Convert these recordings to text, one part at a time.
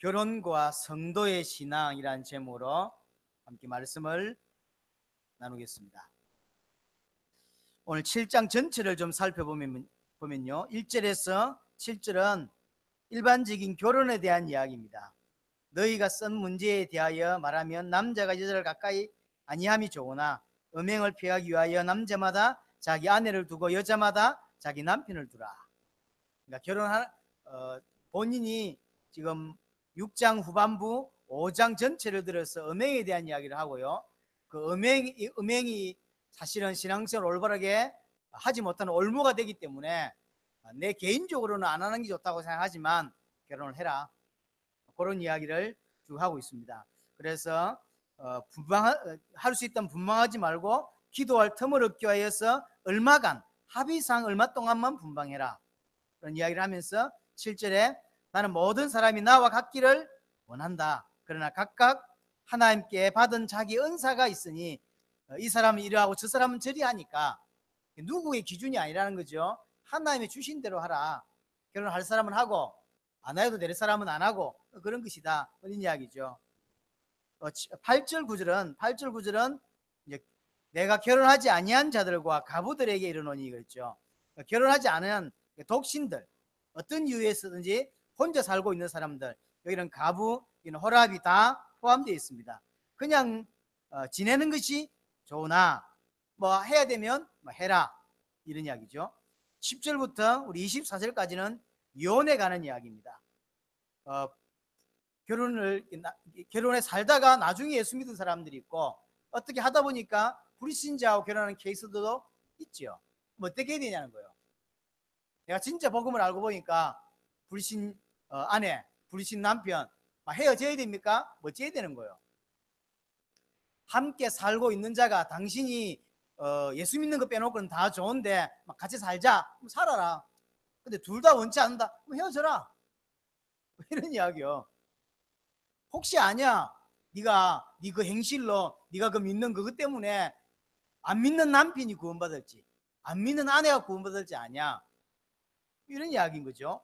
결혼과 성도의 신앙이라는 제목으로 함께 말씀을 나누겠습니다. 오늘 7장 전체를 좀 살펴보면요, 1절에서 7절은 일반적인 결혼에 대한 이야기입니다. 너희가 쓴 문제에 대하여 말하면 남자가 여자를 가까이 아니함이 좋으나 음행을 피하기 위하여 남자마다 자기 아내를 두고 여자마다 자기 남편을 두라. 그러니까 본인이 지금 6장 후반부 5장 전체를 들어서 음행에 대한 이야기를 하고요. 그 음행이 사실은 신앙생활 올바르게 하지 못하는 올무가 되기 때문에 내 개인적으로는 안 하는 게 좋다고 생각하지만 결혼을 해라, 그런 이야기를 쭉 하고 있습니다. 그래서 할 수 있다면 분방하지 말고 기도할 틈을 얻기 위하여서 얼마간 합의상 얼마 동안만 분방해라, 그런 이야기를 하면서 7절에 나는 모든 사람이 나와 같기를 원한다. 그러나 각각 하나님께 받은 자기 은사가 있으니 이 사람은 이러하고 저 사람은 저리 하니까 누구의 기준이 아니라는 거죠. 하나님이 주신 대로 하라. 결혼할 사람은 하고 안 해도 될 사람은 안 하고 그런 것이다, 그런 이야기죠. 8절 9절은 이제 내가 결혼하지 아니한 자들과 가부들에게 이르노니 그랬죠. 결혼하지 않은 독신들, 어떤 이유에서든지 혼자 살고 있는 사람들, 여기는 가부, 여기는 호랍이 다 포함되어 있습니다. 그냥 지내는 것이 좋으나 뭐 해야 되면 뭐 해라, 이런 이야기죠. 10절부터 우리 24절까지는 이혼에 관한 이야기입니다. 결혼에 살다가 나중에 예수 믿은 사람들이 있고, 어떻게 하다 보니까 불신자하고 결혼하는 케이스도 있죠. 뭐 어떻게 해야 되냐는 거예요. 내가 진짜 복음을 알고 보니까 불신 아내, 불신 남편 헤어져야 됩니까? 뭐 어째야 되는 거예요. 함께 살고 있는 자가 당신이 예수 믿는 거 빼놓고는 다 좋은데 같이 살자, 그럼 살아라. 근데 둘 다 원치 않는다, 그럼 헤어져라, 이런 이야기요. 혹시 아냐, 네가 네 그 행실로 네가 그 믿는 그것 때문에 안 믿는 남편이 구원받을지 안 믿는 아내가 구원받을지 아냐, 이런 이야기인 거죠.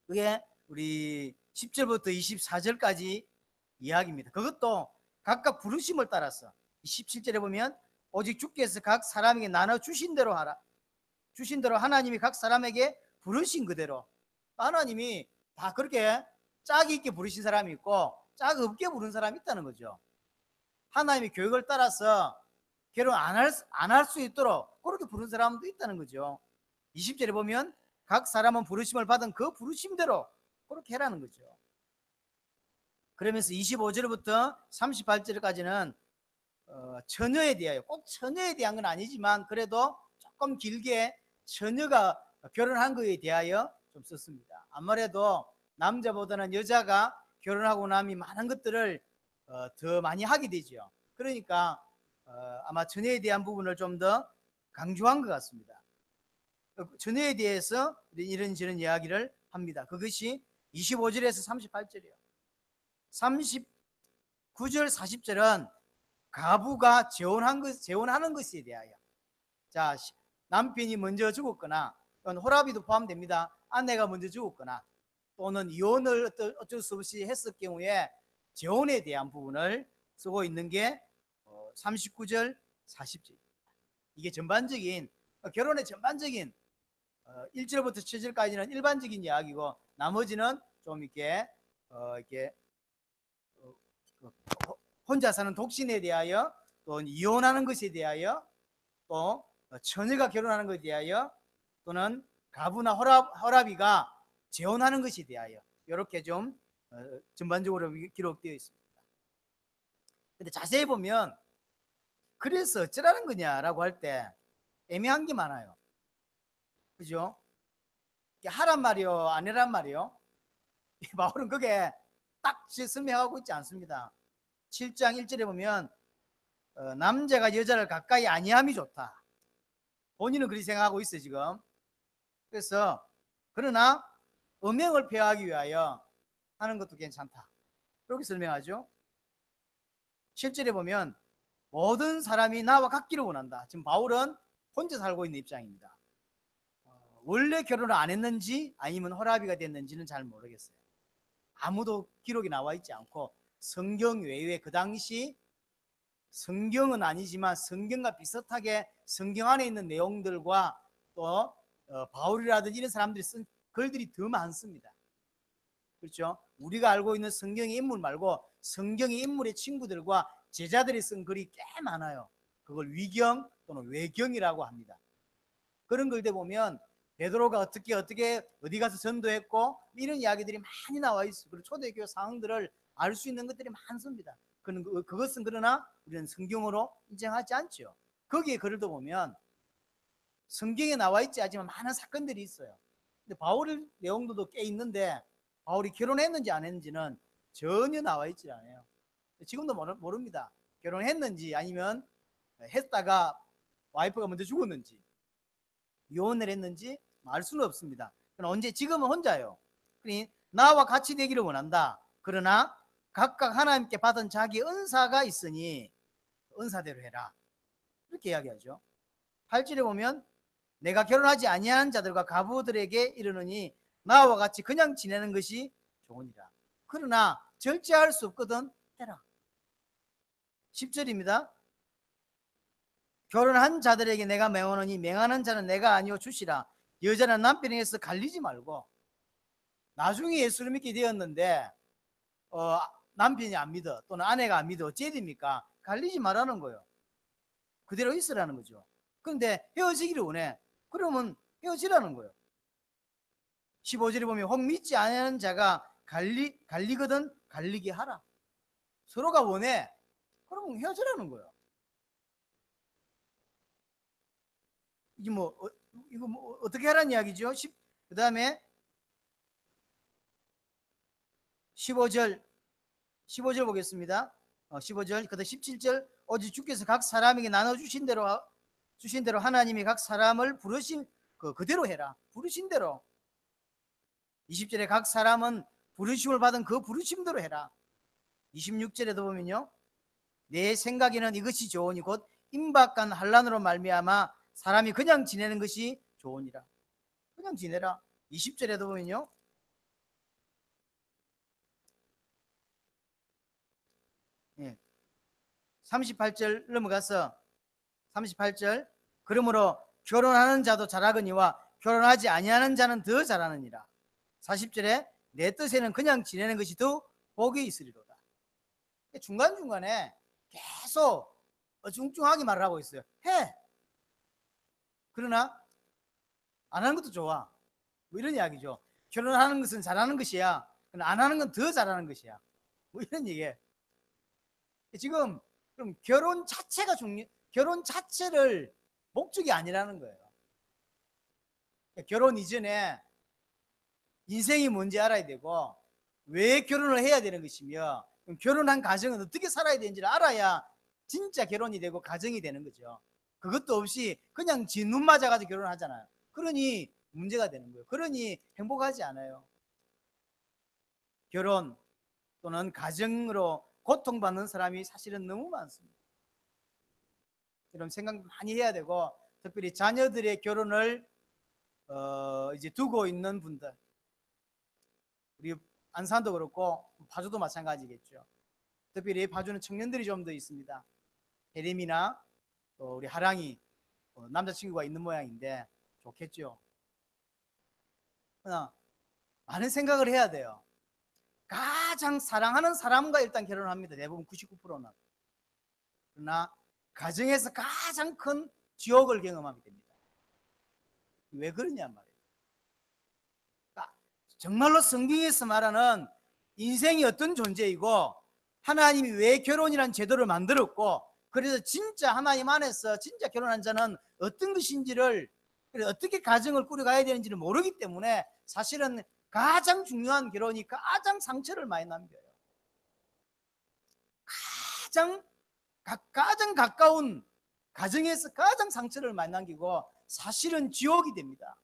그게 우리 10절부터 24절까지 이야기입니다. 그것도 각각 부르심을 따라서 17절에 보면 오직 주께서 각 사람에게 나눠 주신 대로 하라. 주신 대로 하나님이 각 사람에게 부르신 그대로. 하나님이 다 그렇게 짝이 있게 부르신 사람이 있고 짝 없게 부른 사람이 있다는 거죠. 하나님의 교육을 따라서 결혼 안 할 수 있도록 그렇게 부른 사람도 있다는 거죠. 20절에 보면 각 사람은 부르심을 받은 그 부르심대로 그렇게 해라는 거죠. 그러면서 25절부터 38절까지는 처녀에 대하여, 꼭 처녀에 대한 건 아니지만 그래도 조금 길게 처녀가 결혼한 것에 대하여 좀 썼습니다. 아무래도 남자보다는 여자가 결혼하고 나면 많은 것들을 더 많이 하게 되죠. 그러니까 아마 처녀에 대한 부분을 좀 더 강조한 것 같습니다. 처녀에 대해서 이런저런 이야기를 합니다. 그것이 25절에서 38절이에요. 39절 40절은 가부가 재혼하는 것에 대하여, 자, 남편이 먼저 죽었거나 또는 호랍이도 포함됩니다. 아내가 먼저 죽었거나 또는 이혼을 어쩔 수 없이 했을 경우에 재혼에 대한 부분을 쓰고 있는 게 39절 40절. 이게 전반적인 결혼의 전반적인 1절부터 7절까지는 일반적인 이야기고, 나머지는 좀 이렇게 혼자 사는 독신에 대하여, 또 이혼하는 것에 대하여, 또 처녀가 결혼하는 것에 대하여, 또는 가부나 호랍이가 재혼하는 것에 대하여, 이렇게 좀 전반적으로 기록되어 있습니다. 근데 자세히 보면 그래서 어쩌라는 거냐라고 할 때 애매한 게 많아요. 그죠? 하란 말이요, 안 해란 말이요? 바울은 그게 딱 설명하고 있지 않습니다. 7장 1절에 보면 남자가 여자를 가까이 아니함이 좋다. 본인은 그렇게 생각하고 있어요 지금. 그래서 그러나 음행을 피하기 위하여 하는 것도 괜찮다, 그렇게 설명하죠. 7절에 보면 모든 사람이 나와 같기를 원한다. 지금 바울은 혼자 살고 있는 입장입니다. 원래 결혼을 안 했는지 아니면 호랍이가 됐는지는 잘 모르겠어요. 아무도 기록이 나와 있지 않고 성경 외에 그 당시 성경은 아니지만 성경과 비슷하게 성경 안에 있는 내용들과 또 바울이라든지 이런 사람들이 쓴 글들이 더 많습니다. 그렇죠? 우리가 알고 있는 성경의 인물 말고 성경의 인물의 친구들과 제자들이 쓴 글이 꽤 많아요. 그걸 위경 또는 외경이라고 합니다. 그런 글들 보면 베드로가 어떻게 어디 가서 전도했고 이런 이야기들이 많이 나와 있어요. 그리고 초대교회 상황들을 알 수 있는 것들이 많습니다. 그것은 그러나 우리는 성경으로 인정하지 않죠. 거기에 글을 보면 성경에 나와 있지 않지만 많은 사건들이 있어요. 근데 바울의 내용도 꽤 있는데 바울이 결혼했는지 안 했는지는 전혀 나와 있지 않아요. 지금도 모릅니다. 결혼했는지 아니면 했다가 와이프가 먼저 죽었는지 이혼을 했는지 알 수는 없습니다. 언제 지금은 혼자요. 그러니 나와 같이 되기를 원한다. 그러나 각각 하나님께 받은 자기 은사가 있으니 은사대로 해라. 이렇게 이야기하죠. 8절에 보면 내가 결혼하지 아니한 자들과 가부들에게 이르느니 나와 같이 그냥 지내는 것이 좋으니라. 그러나 절제할 수 없거든 해라. 10절입니다. 결혼한 자들에게 내가 명하노니 명하는 자는 내가 아니오 주시라. 여자는 남편에게서 갈리지 말고 나중에 예수를 믿게 되었는데 남편이 안 믿어 또는 아내가 안 믿어 어찌해야 됩니까? 갈리지 말라는 거예요. 그대로 있으라는 거죠. 그런데 헤어지기를 원해. 그러면 헤어지라는 거예요. 15절에 보면 혹 믿지 않는 자가 갈리거든 갈리게 하라. 서로가 원해. 그러면 헤어지라는 거예요. 이거 어떻게 하라는 이야기죠? 그 다음에 15절 보겠습니다. 15절, 그 다음 17절. 오직 주께서 각 사람에게 나눠주신 대로 하나님이 각 사람을 부르신 그대로 해라. 부르신 대로. 20절에 각 사람은 부르심을 받은 그 부르심대로 해라. 26절에도 보면요. 내 생각에는 이것이 좋으니 곧 임박한 환난으로 말미암아 사람이 그냥 지내는 것이 좋으니라. 그냥 지내라. 20절에도 보면요. 예. 38절 넘어가서 38절 그러므로 결혼하는 자도 잘하거니와 결혼하지 아니하는 자는 더 잘하느니라. 40절에 내 뜻에는 그냥 지내는 것이 더 복이 있으리로다. 중간중간에 계속 어중중하게 말을 하고 있어요. 해. 그러나 안 하는 것도 좋아. 뭐 이런 이야기죠. 결혼하는 것은 잘하는 것이야. 안 하는 건 더 잘하는 것이야. 뭐 이런 얘기예요. 지금 그럼 결혼 자체를 목적이 아니라는 거예요. 결혼 이전에 인생이 뭔지 알아야 되고 왜 결혼을 해야 되는 것이며 결혼한 가정은 어떻게 살아야 되는지를 알아야 진짜 결혼이 되고 가정이 되는 거죠. 그것도 없이 그냥 지 눈 맞아가지고 결혼하잖아요. 그러니 문제가 되는 거예요. 그러니 행복하지 않아요. 결혼 또는 가정으로 고통받는 사람이 사실은 너무 많습니다. 이런 생각 많이 해야 되고 특별히 자녀들의 결혼을 이제 두고 있는 분들, 우리 안산도 그렇고 파주도 마찬가지겠죠. 특별히 파주는 청년들이 좀 더 있습니다. 혜림이나 우리 하랑이 남자친구가 있는 모양인데 좋겠죠. 그러나 많은 생각을 해야 돼요. 가장 사랑하는 사람과 일단 결혼을 합니다. 대부분 99%는. 그러나 가정에서 가장 큰 지옥을 경험하게 됩니다. 왜 그러냐 말이에요. 정말로 성경에서 말하는 인생이 어떤 존재이고 하나님이 왜 결혼이라는 제도를 만들었고 그래서 진짜 하나님 안에서 진짜 결혼한 자는 어떤 것인지를 어떻게 가정을 꾸려가야 되는지를 모르기 때문에 사실은 가장 중요한 결혼이 가장 상처를 많이 남겨요. 가장 가까운 가정에서 가장 상처를 많이 남기고 사실은 지옥이 됩니다.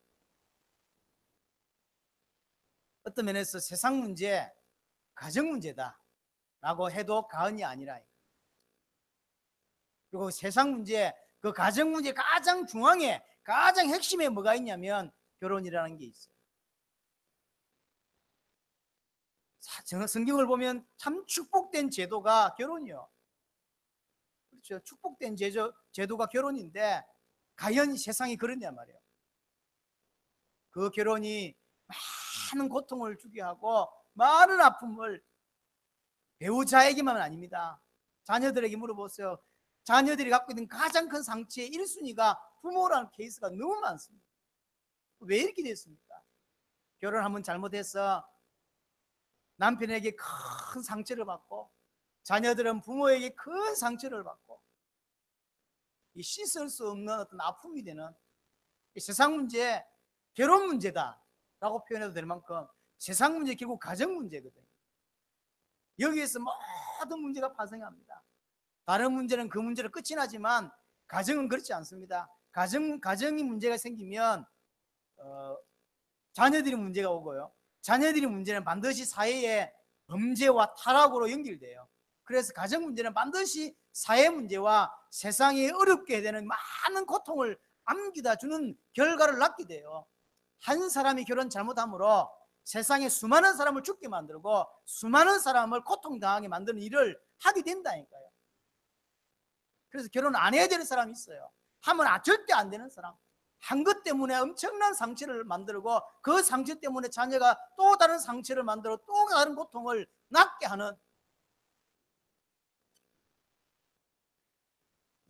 어떤 면에서 세상 문제, 가정 문제다 라고 해도 과언이 아니라. 그리고 세상 문제, 그 가정 문제 가장 중앙에 가장 핵심에 뭐가 있냐면 결혼이라는 게 있어요. 성경을 보면 참 축복된 제도가 결혼이요. 그렇죠. 축복된 제도가 결혼인데 과연 세상이 그러냐 말이에요. 그 결혼이 많은 고통을 주게 하고 많은 아픔을 배우자에게만 아닙니다. 자녀들에게 물어보세요. 자녀들이 갖고 있는 가장 큰 상처의 1순위가 부모라는 케이스가 너무 많습니다. 왜 이렇게 됐습니까? 결혼 한번 잘못해서 남편에게 큰 상처를 받고 자녀들은 부모에게 큰 상처를 받고 이 씻을 수 없는 어떤 아픔이 되는 세상 문제, 결혼 문제다라고 표현해도 될 만큼 세상 문제 결국 가정 문제거든요. 여기에서 모든 문제가 발생합니다. 다른 문제는 그 문제로 끝이 나지만 가정은 그렇지 않습니다. 가정이 문제가 생기면 자녀들이 문제가 오고요. 자녀들이 문제는 반드시 사회의 범죄와 타락으로 연결돼요. 그래서 가정 문제는 반드시 사회 문제와 세상에 어렵게 되는 많은 고통을 안겨다 주는 결과를 낳게 돼요. 한 사람이 결혼 잘못함으로 세상에 수많은 사람을 죽게 만들고 수많은 사람을 고통당하게 만드는 일을 하게 된다니까요. 그래서 결혼 안 해야 되는 사람이 있어요. 하면 절대 안 되는 사람. 한 것 때문에 엄청난 상처를 만들고 그 상처 때문에 자녀가 또 다른 상처를 만들어 또 다른 고통을 낳게 하는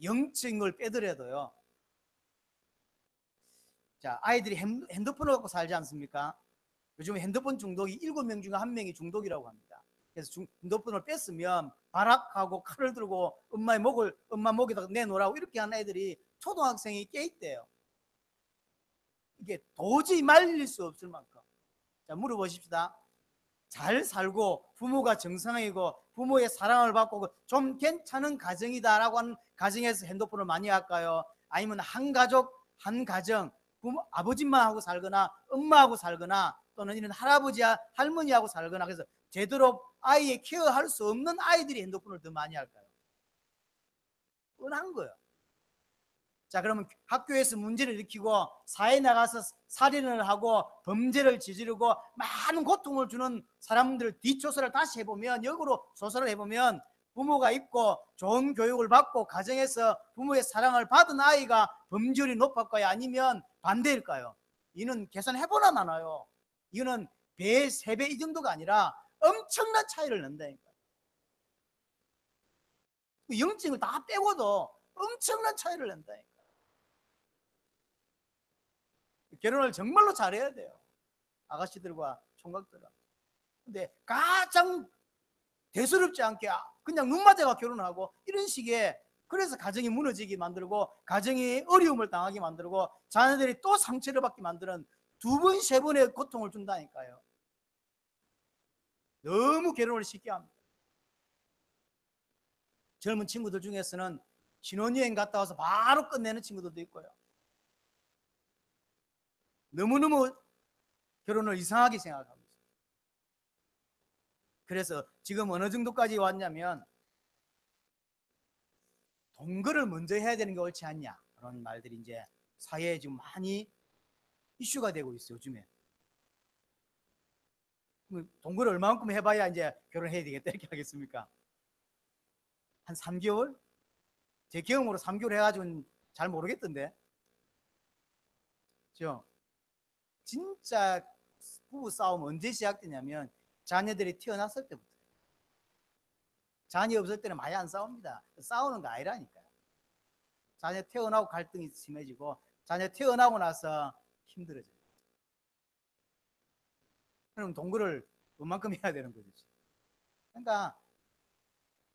영적인 걸 빼더라도요. 자, 아이들이 핸드폰을 갖고 살지 않습니까? 요즘 핸드폰 중독이 7명 중에 1명이 중독이라고 합니다. 그래서 핸드폰을 뺐으면 발악하고 칼을 들고 엄마 목에다가 내놓으라고 이렇게 하는 애들이 초등학생이 꽤 있대요. 이게 도저히 말릴 수 없을 만큼. 자, 물어보십시다. 잘 살고 부모가 정상이고 부모의 사랑을 받고 좀 괜찮은 가정이다라고 하는 가정에서 핸드폰을 많이 할까요? 아니면 한 가족 한 가정 부모, 아버지만 하고 살거나 엄마하고 살거나 또는 이런 할아버지 할머니하고 살거나 그래서 제대로 아이의 케어할 수 없는 아이들이 핸드폰을 더 많이 할까요? 뻔한 거예요. 자, 그러면 학교에서 문제를 일으키고 사회에 나가서 살인을 하고 범죄를 저지르고 많은 고통을 주는 사람들 뒷조사를 다시 해보면 역으로 조사를 해보면 부모가 있고 좋은 교육을 받고 가정에서 부모의 사랑을 받은 아이가 범죄율이 높을까요? 아니면 반대일까요? 이는 계산해보나 마나요. 이거는 배, 3배 이 정도가 아니라 엄청난 차이를 낸다니까. 영적을 다 빼고도 엄청난 차이를 낸다니까. 결혼을 정말로 잘해야 돼요. 아가씨들과 총각들은. 근데 가장 대수롭지 않게 그냥 눈 맞아가 결혼하고 이런 식의 그래서 가정이 무너지게 만들고 가정이 어려움을 당하게 만들고 자녀들이 또 상처를 받게 만드는 2번, 3번의 고통을 준다니까요. 너무 결혼을 쉽게 합니다. 젊은 친구들 중에서는 신혼여행 갔다 와서 바로 끝내는 친구들도 있고요. 너무너무 결혼을 이상하게 생각하고 있어요. 그래서 지금 어느 정도까지 왔냐면 동거를 먼저 해야 되는 게 옳지 않냐 그런 말들이 이제 사회에 지금 많이 이슈가 되고 있어요. 요즘에 동거를 얼마만큼 해봐야 이제 결혼해야 되겠다 이렇게 하겠습니까? 한 3개월? 제 경험으로 3개월 해가지고는 잘 모르겠던데. 그죠? 진짜 부부 싸움 언제 시작되냐면 자녀들이 태어났을 때부터. 자녀 없을 때는 많이 안 싸웁니다. 싸우는 거 아니라니까요. 자녀 태어나고 갈등이 심해지고 자녀 태어나고 나서 힘들어져요. 그럼 동거를 그만큼 해야 되는 거죠. 그러니까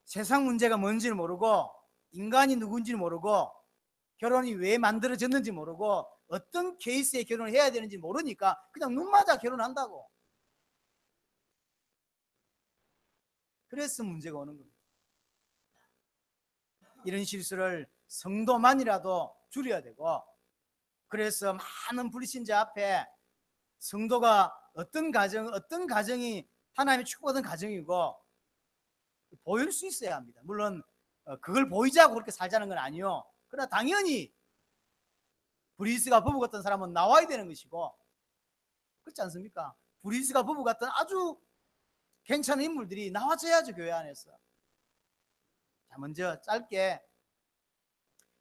세상 문제가 뭔지를 모르고 인간이 누군지를 모르고 결혼이 왜 만들어졌는지 모르고 어떤 케이스에 결혼을 해야 되는지 모르니까 그냥 눈 맞아 결혼한다고. 그래서 문제가 오는 겁니다. 이런 실수를 성도만이라도 줄여야 되고 그래서 많은 불신자 앞에 성도가 어떤 가정이 하나님의 축복받은 가정이고 보일 수 있어야 합니다. 물론 그걸 보이자고 그렇게 살자는 건 아니요. 그러나 당연히 브리스가 부부 같은 사람은 나와야 되는 것이고 그렇지 않습니까? 브리스가 부부 같은 아주 괜찮은 인물들이 나와줘야죠, 교회 안에서. 자, 먼저 짧게,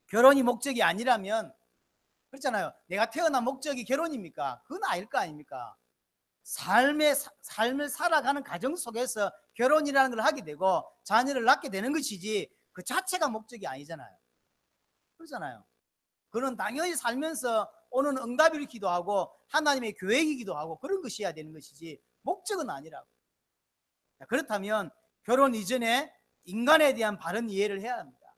결혼이 목적이 아니라면, 그렇잖아요. 내가 태어난 목적이 결혼입니까? 그건 아닐 거 아닙니까? 삶을 살아가는 가정 속에서 결혼이라는 걸 하게 되고 자녀를 낳게 되는 것이지 그 자체가 목적이 아니잖아요. 그렇잖아요. 그는 당연히 살면서 오는 응답을 기도하고 하나님의 교회이기도 하고 그런 것이어야 되는 것이지 목적은 아니라고. 그렇다면 결혼 이전에 인간에 대한 바른 이해를 해야 합니다.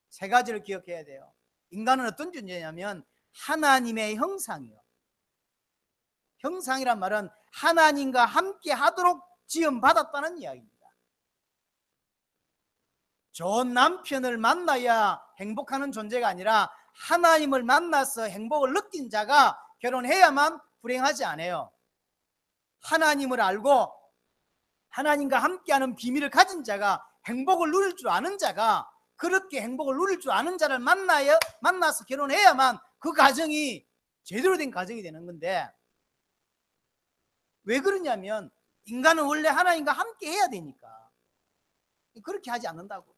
세 가지를 기억해야 돼요. 인간은 어떤 존재냐면 하나님의 형상이요. 형상이란 말은 하나님과 함께 하도록 지음받았다는 이야기입니다. 좋은 남편을 만나야 행복하는 존재가 아니라 하나님을 만나서 행복을 느낀 자가 결혼해야만 불행하지 않아요. 하나님을 알고 하나님과 함께하는 비밀을 가진 자가, 행복을 누릴 줄 아는 자가, 그렇게 행복을 누릴 줄 아는 자를 만나서 결혼해야만 그 가정이 제대로 된 가정이 되는 건데, 왜 그러냐면 인간은 원래 하나님과 함께 해야 되니까 그렇게 하지 않는다고.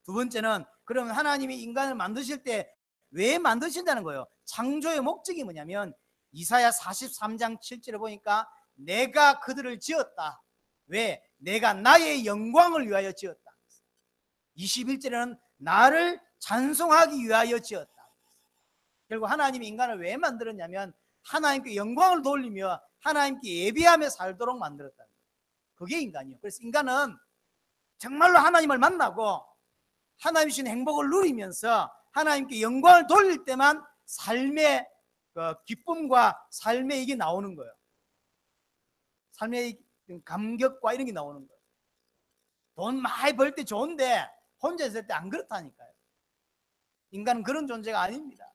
두 번째는, 그러면 하나님이 인간을 만드실 때 왜 만드신다는 거예요? 창조의 목적이 뭐냐면 이사야 43장 7절에 보니까 내가 그들을 지었다. 왜? 내가 나의 영광을 위하여 지었다. 21절에는 나를 찬송하기 위하여 지었다. 결국 하나님이 인간을 왜 만들었냐면 하나님께 영광을 돌리며 하나님께 예배하며 살도록 만들었다. 그게 인간이에요. 그래서 인간은 정말로 하나님을 만나고 하나님 주신 행복을 누리면서 하나님께 영광을 돌릴 때만 삶의 기쁨과 삶의 이게 나오는 거예요. 삶의 감격과 이런 게 나오는 거예요. 돈 많이 벌 때 좋은데 혼자 있을 때 안 그렇다니까요. 인간은 그런 존재가 아닙니다.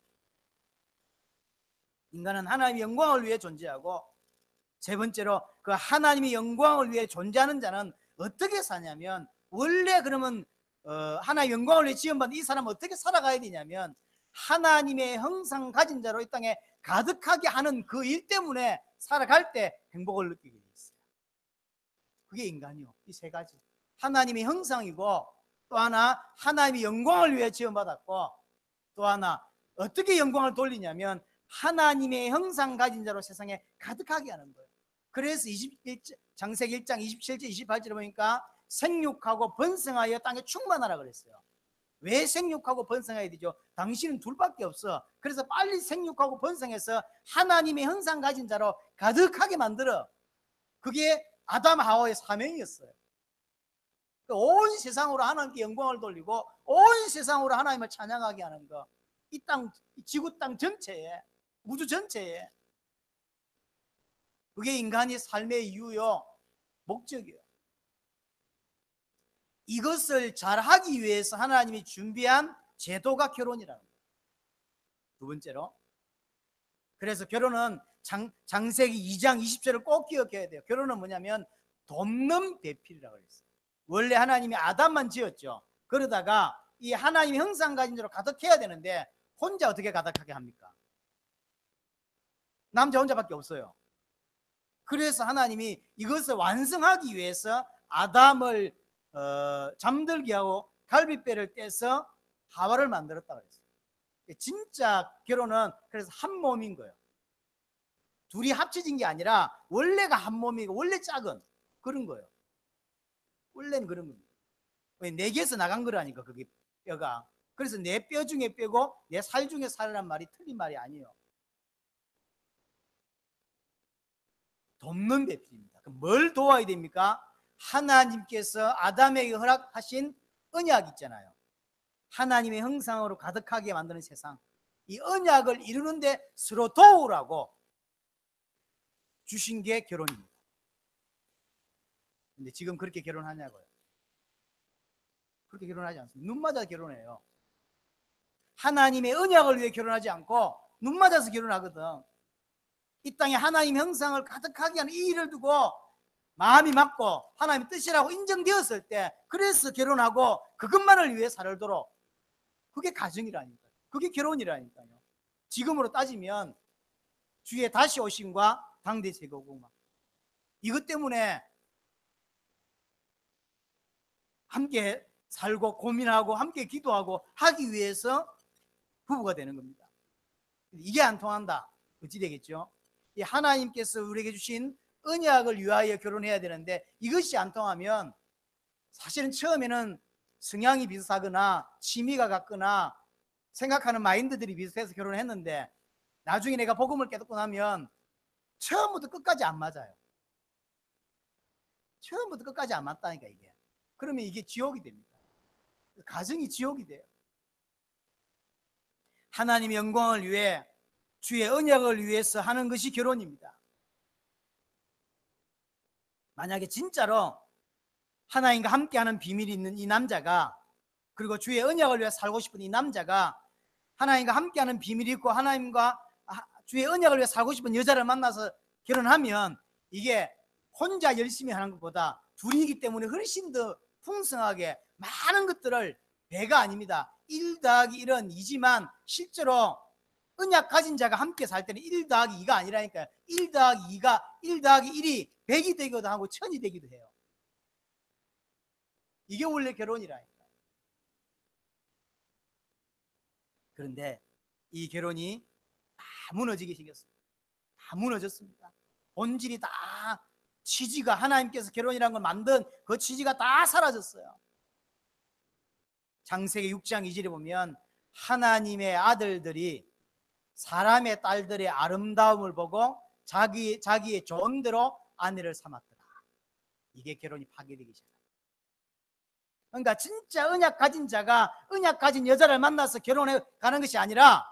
인간은 하나님의 영광을 위해 존재하고, 세 번째로 그 하나님의 영광을 위해 존재하는 자는 어떻게 사냐면, 원래 그러면 하나님의 영광을 위해 지음받은 이 사람은 어떻게 살아가야 되냐면 하나님의 형상 가진 자로 이 땅에 가득하게 하는 그 일 때문에 살아갈 때 행복을 느끼게 돼 있어요. 그게 인간이요. 이 세 가지. 하나님의 형상이고, 또 하나 하나님의 영광을 위해 지음받았고, 또 하나 어떻게 영광을 돌리냐면 하나님의 형상 가진 자로 세상에 가득하게 하는 거예요. 그래서 창세기 1장 27절 28절에 보니까 생육하고 번성하여 땅에 충만하라 그랬어요. 왜 생육하고 번성해야 되죠? 당신은 둘밖에 없어. 그래서 빨리 생육하고 번성해서 하나님의 형상 가진 자로 가득하게 만들어. 그게 아담 하와의 사명이었어요. 온 세상으로 하나님께 영광을 돌리고 온 세상으로 하나님을 찬양하게 하는 거. 이 땅, 지구 땅 전체에, 우주 전체에. 그게 인간의 삶의 이유요, 목적이에요. 이것을 잘하기 위해서 하나님이 준비한 제도가 결혼이라는 거예요. 두 번째로, 그래서 결혼은 창세기 2장 20절을 꼭 기억해야 돼요. 결혼은 뭐냐면 돕는 배필이라고 그랬어요. 원래 하나님이 아담만 지었죠. 그러다가 이 하나님의 형상 가진 자로 가득해야 되는데 혼자 어떻게 가득하게 합니까? 남자 혼자밖에 없어요. 그래서 하나님이 이것을 완성하기 위해서 아담을 잠들게 하고 갈비뼈를 떼서 하와를 만들었다 그랬어요. 진짜 결혼은 그래서 한 몸인 거예요. 둘이 합쳐진 게 아니라 원래가 한 몸이고 원래 작은 그런 거예요. 원래는 그런 겁니다. 네 개에서 나간 거라니까 그게 뼈가. 그래서 내 뼈 중에 뼈고 내 살 중에 살이란 말이 틀린 말이 아니에요. 돕는 배필입니다. 뭘 도와야 됩니까? 하나님께서 아담에게 허락하신 언약 있잖아요. 하나님의 형상으로 가득하게 만드는 세상. 이 언약을 이루는데 서로 도우라고 주신 게 결혼입니다. 근데 지금 그렇게 결혼하냐고요? 그렇게 결혼하지 않습니다. 눈 맞아 결혼해요. 하나님의 언약을 위해 결혼하지 않고 눈 맞아서 결혼하거든. 이 땅에 하나님 형상을 가득하게 하는 이 일을 두고 마음이 맞고 하나님의 뜻이라고 인정되었을 때, 그래서 결혼하고 그것만을 위해 살도록, 그게 가정이라니까요. 그게 결혼이라니까요. 지금으로 따지면 주의 다시 오심과 당대 재거국, 이것 때문에 함께 살고 고민하고 함께 기도하고 하기 위해서 부부가 되는 겁니다. 이게 안 통한다. 어찌 되겠죠? 이 하나님께서 우리에게 주신 언약을 위하여 결혼해야 되는데 이것이 안 통하면 사실은 처음에는 성향이 비슷하거나 취미가 같거나 생각하는 마인드들이 비슷해서 결혼했는데 나중에 내가 복음을 깨닫고 나면 처음부터 끝까지 안 맞아요. 처음부터 끝까지 안 맞다니까 이게. 그러면 이게 지옥이 됩니다. 가정이 지옥이 돼요. 하나님의 영광을 위해 주의 언약을 위해서 하는 것이 결혼입니다. 만약에 진짜로 하나님과 함께하는 비밀이 있는 이 남자가, 그리고 주의 언약을 위해 살고 싶은 이 남자가 하나님과 함께하는 비밀이 있고 하나님과 주의 언약을 위해 살고 싶은 여자를 만나서 결혼하면 이게 혼자 열심히 하는 것보다 둘이기 때문에 훨씬 더 풍성하게 많은 것들을, 배가 아닙니다. 1 더하기 1은 2지만 실제로 언약 가진 자가 함께 살 때는 1 더하기 2가 아니라니까요. 1 더하기 2가 1 더하기 1이 100이 되기도 하고 1000이 되기도 해요. 이게 원래 결혼이라니까. 그런데 이 결혼이 다 무너지게 생겼습니다. 다 무너졌습니다. 본질이 다, 취지가, 하나님께서 결혼이라는 걸 만든 그 취지가 다 사라졌어요. 창세기 6장 2절에 보면 하나님의 아들들이 사람의 딸들의 아름다움을 보고 자기의 좋은 대로 아내를 삼았더라. 이게 결혼이 파괴되기 시작합니다. 그러니까 진짜 언약 가진 자가 언약 가진 여자를 만나서 결혼해 가는 것이 아니라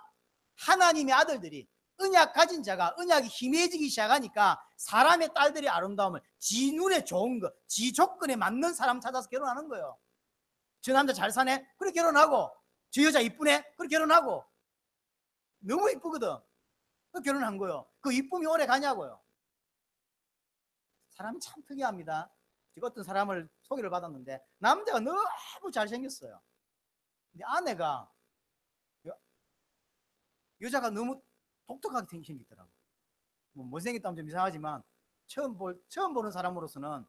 하나님의 아들들이, 언약 가진 자가 언약이 희미해지기 시작하니까 사람의 딸들의 아름다움을, 지 눈에 좋은 거, 지 조건에 맞는 사람 찾아서 결혼하는 거예요. 저 남자 잘 사네? 그래 결혼하고. 저 여자 이쁘네? 그래 결혼하고. 너무 이쁘거든. 그 결혼한 거예요. 그 이쁨이 오래 가냐고요. 사람이 참 특이합니다. 제가 어떤 사람을 소개를 받았는데 남자가 너무 잘생겼어요. 근데 아내가, 여자가 너무 독특하게 생기더라고요. 뭐 못생겼다면 좀 이상하지만 처음 보는 사람으로서는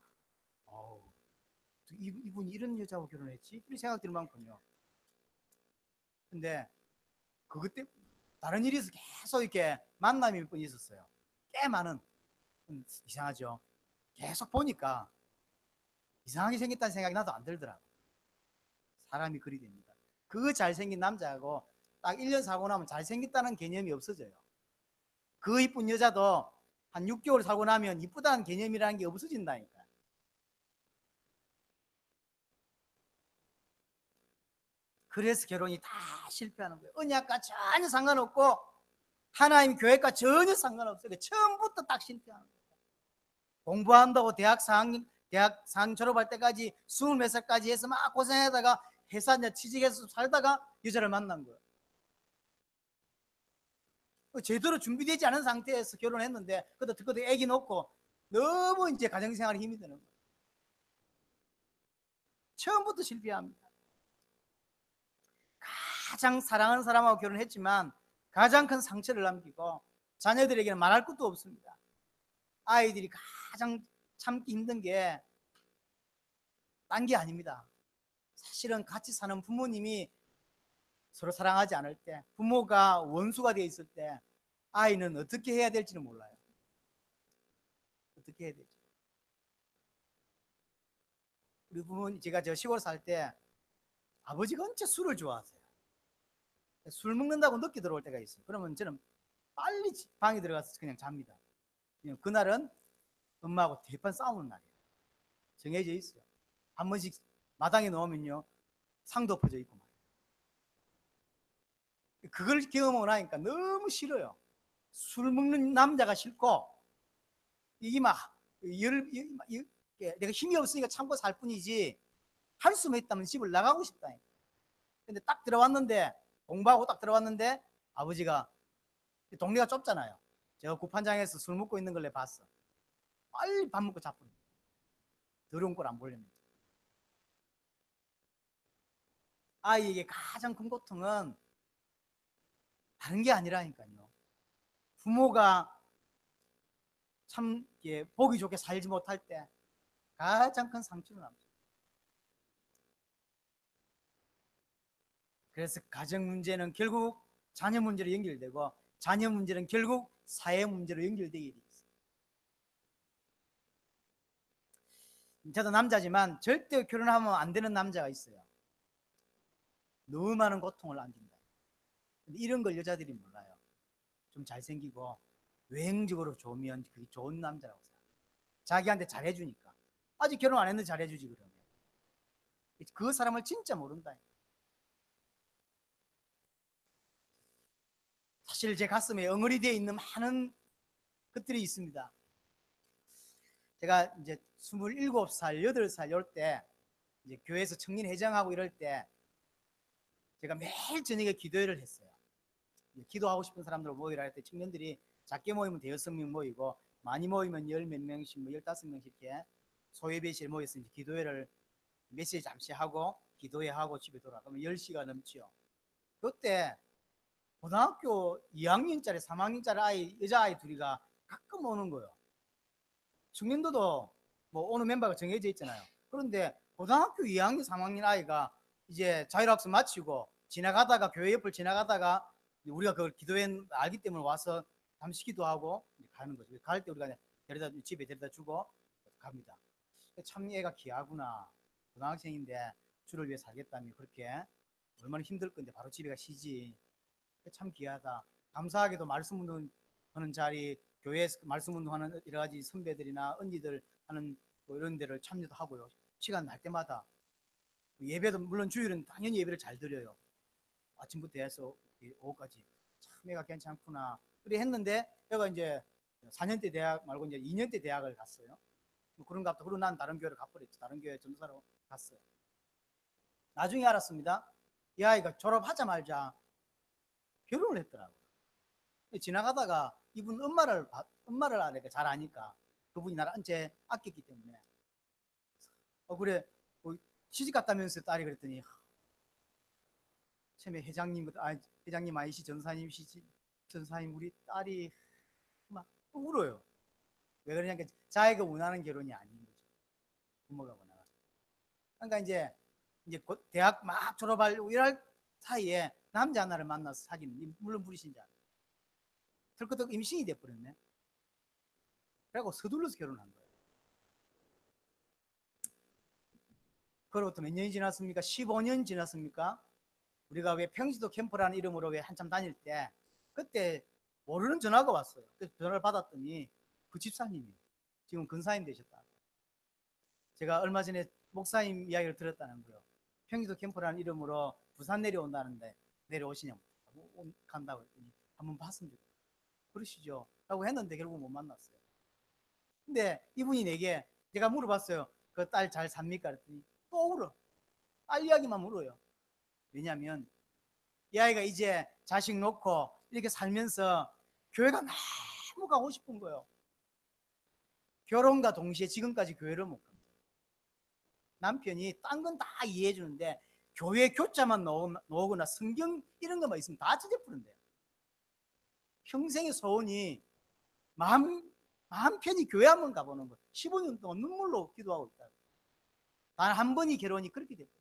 이분이 이런 여자하고 결혼했지? 이런 생각 들 만큼요. 근데 그때 다른 일이 있어서 계속 이렇게 만남이 몇 번 있었어요. 꽤 많은. 이상하죠. 계속 보니까 이상하게 생겼다는 생각이 나도 안 들더라고. 사람이 그리 됩니다. 그 잘생긴 남자하고 딱 1년 살고 나면 잘생겼다는 개념이 없어져요. 그 이쁜 여자도 한 6개월 살고 나면 이쁘다는 개념이라는 게 없어진다니까. 그래서 결혼이 다 실패하는 거예요. 언약과 전혀 상관없고 하나님 교회과 전혀 상관없어요. 처음부터 딱 실패하는 거예요. 공부한다고 대학 4학년 졸업할 때까지 20몇 살까지 해서 막 고생하다가 회사 이제 취직해서 살다가 여자를 만난 거예요. 제대로 준비되지 않은 상태에서 결혼했는데 그것도 애기 놓고 너무 이제 가정생활이 힘이 드는 거예요. 처음부터 실패합니다. 가장 사랑하는 사람하고 결혼했지만 가장 큰 상처를 남기고 자녀들에게는 말할 것도 없습니다. 아이들이 가장 참기 힘든 게 딴 게 아닙니다. 사실은 같이 사는 부모님이 서로 사랑하지 않을 때, 부모가 원수가 되어 있을 때 아이는 어떻게 해야 될지는 몰라요. 어떻게 해야 될지. 우리 부모님, 제가 저 시골 살 때 아버지가 진짜 술을 좋아하세요. 술 먹는다고 늦게 들어올 때가 있어요. 그러면 저는 빨리 방에 들어가서 그냥 잡니다. 그날은 엄마하고 대판 싸우는 날이에요. 정해져 있어요. 한 번씩 마당에 놓으면요 상도 엎어져 있고 말이에요. 그걸 경험하고 나니까 너무 싫어요. 술 먹는 남자가 싫고, 이게 막 내가 힘이 없으니까 참고 살 뿐이지 할 수만 있다면 집을 나가고 싶다니까. 근데 딱 들어왔는데, 공부하고 딱 들어왔는데 아버지가, 동네가 좁잖아요. 제가 구판장에서 술 먹고 있는 걸 내가 봤어. 빨리 밥 먹고 자뿐. 더러운 꼴 안 보려면. 아이에게 가장 큰 고통은 다른 게 아니라니까요. 부모가 참 보기 좋게 살지 못할 때 가장 큰 상처를 남죠. 그래서 가정 문제는 결국 자녀 문제로 연결되고 자녀 문제는 결국 사회 문제로 연결되게 돼 있어요. 저도 남자지만 절대 결혼하면 안 되는 남자가 있어요. 너무 많은 고통을 안긴다. 근데 이런 걸 여자들이 몰라요. 좀 잘생기고 외형적으로 좋으면 그게 좋은 남자라고 생각해요. 자기한테 잘해주니까. 아직 결혼 안 했는데 잘해주지 그러면. 그 사람을 진짜 모른다. 사실 제 가슴에 엉어리 되어 있는 많은 것들이 있습니다. 제가 이제 27살, 8살 이럴 때 이제 교회에서 청년회장하고 이럴 때 제가 매일 저녁에 기도회를 했어요. 기도하고 싶은 사람들 모이라 할 때 청년들이 작게 모이면 5명 모이고 많이 모이면 열 몇 명씩, 뭐 15명씩 이렇게 소예배실에 모여서 이제 기도회를 메시지 잠시 하고 기도회하고 집에 돌아가면 10시가 넘지요. 그때 고등학교 2학년짜리, 3학년짜리 아이, 여자아이 둘이가 가끔 오는 거예요. 청년도도 뭐 오는 멤버가 정해져 있잖아요. 그런데 고등학교 2학년, 3학년 아이가 이제 자율학습 마치고 지나가다가 교회 옆을 지나가다가 우리가 그걸 기도회 알기 때문에 와서 잠시 기도하고 가는 거죠. 갈 때 우리가 집에 데려다 주고 갑니다. 참 애가 귀하구나. 고등학생인데 주를 위해 살겠다며 그렇게 얼마나 힘들 건데 바로 집에 가시지. 참 귀하다. 감사하게도 말씀 운동하는 자리, 교회에서 말씀 운동하는 여러 가지 선배들이나 언니들 하는 뭐 이런 데를 참여도 하고요. 시간 날 때마다 예배도 물론 주일은 당연히 예배를 잘 드려요. 아침부터 해서 오후까지 참 애가 괜찮구나. 그래 했는데 애가 이제 4년대 대학 말고 이제 2년대 대학을 갔어요. 뭐 그런가 보다. 그리고 난 다른 교회를 가버렸죠. 다른 교회 전도사로 갔어요. 나중에 알았습니다. 이 아이가 졸업하자마자 결혼을 했더라고요. 지나가다가 이분 엄마를 아니까 잘 아니까 그분이 나를 언제 아꼈기 때문에 그래 시집 갔다면서 딸이 그랬더니 처음에 회장님 아이시 전사님이시지 전사님 우리 딸이 막 울어요. 왜 그러냐니까 자기가 원하는 결혼이 아닌 거죠. 부모가 원하는. 그러니까 이제 곧 대학 막 졸업하려고 이럴 사이에 남자 하나를 만나서 사귀는 물론 부리신지 알아요. 덜커덕 임신이 돼버렸네. 그래고 서둘러서 결혼한 거예요. 그로부터 몇 년이 지났습니까? 15년 지났습니까? 우리가 왜 평지도 캠프라는 이름으로 왜 한참 다닐 때 그때 모르는 전화가 왔어요. 그래서 전화를 받았더니 그 집사님이 지금 근사님 되셨다. 제가 얼마 전에 목사님 이야기를 들었다는 거예요. 평지도 캠프라는 이름으로 부산 내려온다는데 내려오시냐고 간다고 했더니 한번 봤으면 좋겠다. 그러시죠? 라고 했는데 결국 못 만났어요. 근데 이분이 내게 제가 물어봤어요. 그 딸 잘 삽니까? 그랬더니 또 울어. 딸 이야기만 울어요. 왜냐하면 이 아이가 이제 자식 놓고 이렇게 살면서 교회가 너무 가고 싶은 거예요. 결혼과 동시에 지금까지 교회를 못 갑니다. 남편이 딴 건 다 이해해 주는데 교회 교자만 나오거나 성경 이런 것만 있으면 다 찢어부른대요. 평생의 소원이 마음 편히 교회 한번 가보는 거. 15년 동안 눈물로 기도하고 있다. 단 한 번이 결혼이 그렇게 됐어요.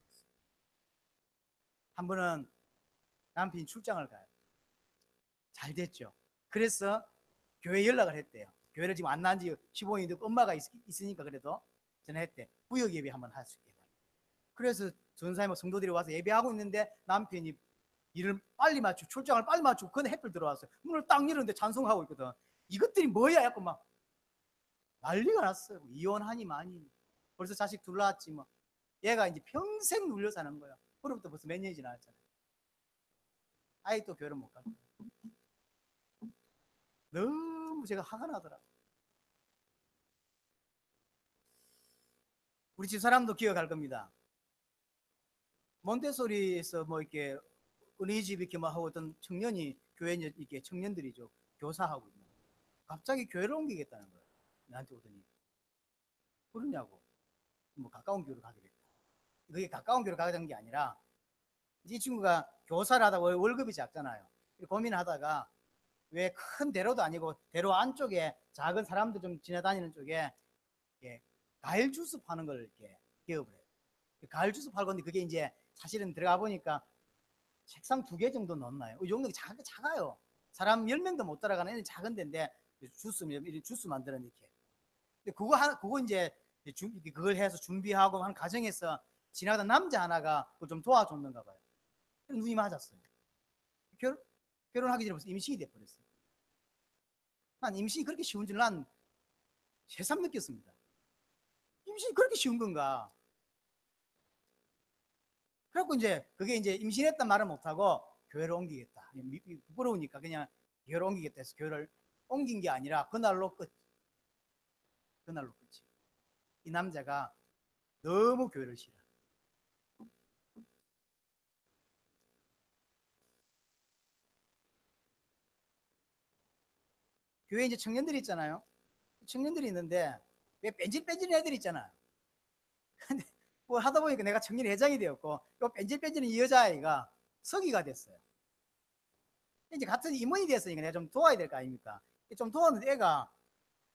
한 번은 남편이 출장을 가요. 잘 됐죠. 그래서 교회 연락을 했대요. 교회를 지금 안 나온 지 15년이 됐고 엄마가 있으니까 그래도 전화했대. 구역 예배 한번 할 수 있게. 그래서 전사님 성도들이 와서 예배하고 있는데 남편이 일을 빨리 맞추고 출장을 빨리 맞추고 그건 햇불 들어왔어요. 문을 딱 열었는데 찬송하고 있거든. 이것들이 뭐야? 약간 막 난리가 났어요. 이혼하니 많이. 벌써 자식 둘 낳았지 뭐. 얘가 이제 평생 눌려 사는 거야. 그로부터 벌써 몇 년이 지났잖아요. 아이 또 결혼 못 가고. 너무 제가 화가 나더라고. 우리 집 사람도 기억할 겁니다. 몬테소리에서 뭐 이렇게 어린이집 이렇게 막 하고 어떤 청년이 교회 이렇게 청년들이죠. 교사하고 있는. 갑자기 교회를 옮기겠다는 거예요. 나한테 오더니 그러냐고. 뭐 가까운 교회로 가게 됐다. 그게 가까운 교회로 가게 된 게 아니라 이 친구가 교사를 하다 월급이 작잖아요. 고민하다가 왜 큰 대로도 아니고 대로 안쪽에 작은 사람들 좀 지나다니는 쪽에 과일 주스 파는 걸 이렇게 기업을 해요. 과일 주스 팔고 있는데 그게 이제 사실은 들어가 보니까 책상 2개 정도 넣나요? 이 정도 작아요. 사람 10명도 못 따라가는 작은 데인데 주스 만드는 이렇게. 근데 그거 이제 그걸 해서 준비하고 한 과정에서 지나가던 남자 하나가 그걸 좀 도와줬는가 봐요. 눈이 맞았어요. 결혼하기 전에 벌써 임신이 돼버렸어요. 난 임신이 그렇게 쉬운 줄 난 새삼 느꼈습니다. 임신이 그렇게 쉬운 건가? 그래갖고 이제 그게 이제 임신했단 말을 못하고 교회를 옮기겠다. 부끄러우니까 그냥 교회를 옮기겠다 해서 교회를 옮긴 게 아니라 그날로 끝. 그날로 끝이. 이 남자가 너무 교회를 싫어. 교회 이제 청년들이 있잖아요. 청년들이 있는데 왜 뺀질뺀질한 애들 있잖아요. 근데 뭐 하다 보니까 내가 청년 회장이 되었고 요 뺀질뺀질한 이 여자아이가 서기가 됐어요. 이제 같은 임원이 됐으니까 내가 좀 도와야 될 거 아닙니까? 좀 도왔는데 애가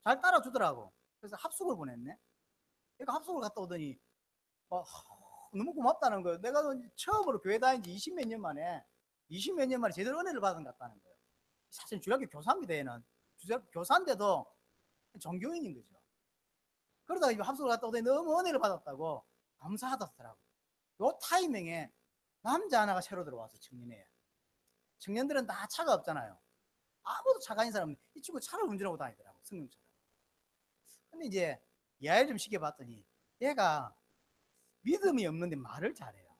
잘 따라주더라고. 그래서 합숙을 보냈네. 애가 합숙을 갔다 오더니 너무 고맙다는 거예요. 내가 처음으로 교회 다닌 지 20몇 년 만에 20몇 년 만에 제대로 은혜를 받은 것 같다는 거예요. 사실 주일학교 교사입니다. 얘는 주일학교 교사인데도 종교인인 거죠. 그러다가 합숙을 갔다 오더니 너무 은혜를 받았다고 감사하다더라고. 요 타이밍에 남자 하나가 새로 들어와서 청년회에. 청년들은 다 차가 없잖아요. 아무도 차가 아닌 사람은 이 친구 차를 운전하고 다니더라고. 승용차를. 근데 이제 이야기를 좀 시켜봤더니 얘가 믿음이 없는데 말을 잘해요.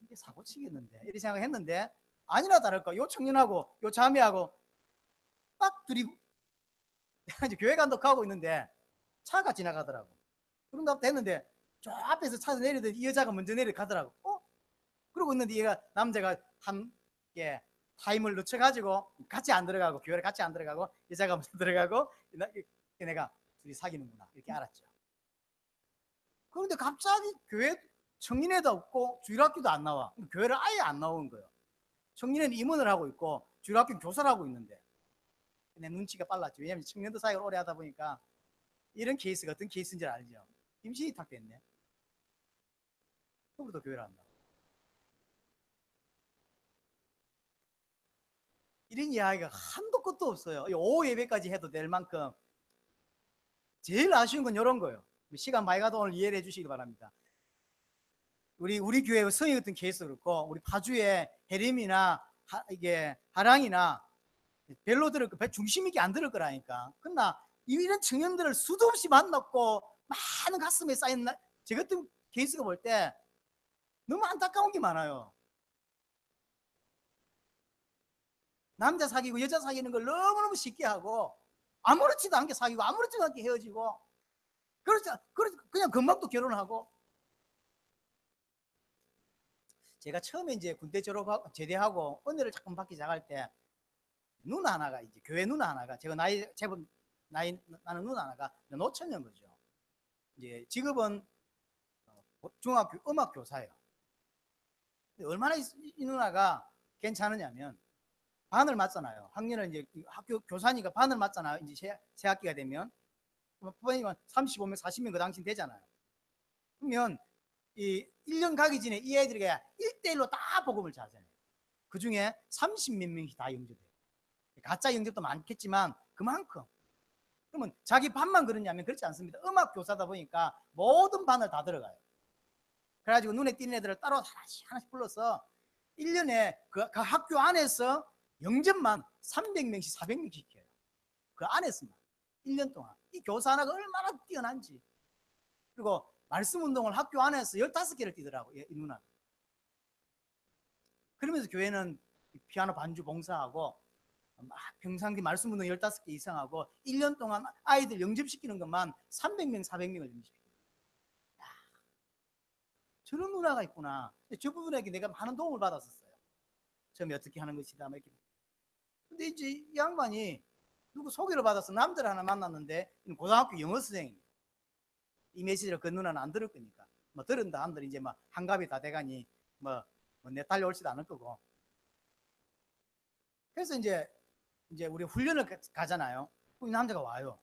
이게 사고 치겠는데 이렇게 생각했는데 아니나 다를까 요 청년하고 요 자매하고 딱 둘이 이제 교회 간다고 가고 있는데 차가 지나가더라고. 그런가 됐는데 저 앞에서 차에서 내리더니 이 여자가 먼저 내려가더라고. 그러고 있는데 얘가 남자가 함께 타임을 늦춰가지고 같이 안 들어가고 교회를 같이 안 들어가고 여자가 먼저 들어가고 내가 둘이 사귀는구나 이렇게 알았죠. 그런데 갑자기 교회 청년회도 없고 주일학교도 안 나와. 교회를 아예 안 나온 거예요. 청년회는 임원을 하고 있고 주일학교 교사를 하고 있는데 내 눈치가 빨랐죠. 왜냐하면 청년들 사역을 오래 하다 보니까 이런 케이스가 어떤 케이스인지 알죠. 임신이 탁 됐네. 그부터 교회를 한다. 이런 이야기가 한도 끝도 없어요. 오후 예배까지 해도 될 만큼. 제일 아쉬운 건 이런 거예요. 시간 많이 가도 오늘 이해를 해주시기 바랍니다. 우리 교회 성희 같은 케이스 그렇고 우리 파주의 해림이나 이게 하랑이나 별로 들을 거 중심 있게 안 들을 거라니까. 그러나 이런 청년들을 수도 없이 만났고 많은 가슴에 쌓인 저 같은 케이스가 볼 때 너무 안타까운 게 많아요. 남자 사귀고 여자 사귀는 걸 너무너무 쉽게 하고 아무렇지도 않게 사귀고 아무렇지도 않게 헤어지고 그냥 금방 또 결혼하고. 제가 처음에 이제 군대 졸업하고 제대하고 은혜를 조금 받기 시작할 때 누나 하나가 이제 교회 누나 하나가 제가 제법 나이 나는 누나 하나가 노처녀인 거죠. 이제 직업은 중학교 음악 교사예요. 얼마나 이 누나가 괜찮으냐면 반을 맞잖아요. 학년을 이제 학교 교사니까 반을 맞잖아요. 이제 새 학기가 되면 부모님은 35명, 40명 그 당시 되잖아요. 그러면 이 1년 가기 전에 이 애들에게 1대1로 다 복음을 자세해요. 그 중에 30몇 명이 다 영접해요. 가짜 영접도 많겠지만 그만큼. 그러면 자기 반만 그러냐면 그렇지 않습니다. 음악 교사다 보니까 모든 반을 다 들어가요. 그래가지고 눈에 띄는 애들을 따로 하나씩 불러서 1년에 그 학교 안에서 영접만 300명씩 400명씩 시켜요. 그 안에서만 1년 동안. 이 교사 하나가 얼마나 뛰어난지. 그리고 말씀 운동을 학교 안에서 15개를 뛰더라고 이 누나가. 그러면서 교회는 피아노 반주 봉사하고 평상시 말씀 운동 15개 이상 하고 1년 동안 아이들 영접시키는 것만 300명 400명을 영접시켜요. 저런 누나가 있구나. 저 부분에게 내가 많은 도움을 받았었어요. 처음에 어떻게 하는 것이다. 근데 이제 이 양반이 누구 소개를 받아서 남자를 하나 만났는데 고등학교 영어 선생님. 이 메시지를 그 누나는 안 들을 거니까. 뭐 들은다 한들 이제 막 한갑이 다 돼가니 내 달려올지도 않을 거고. 그래서 이제 우리 훈련을 가잖아요. 그럼 남자가 와요.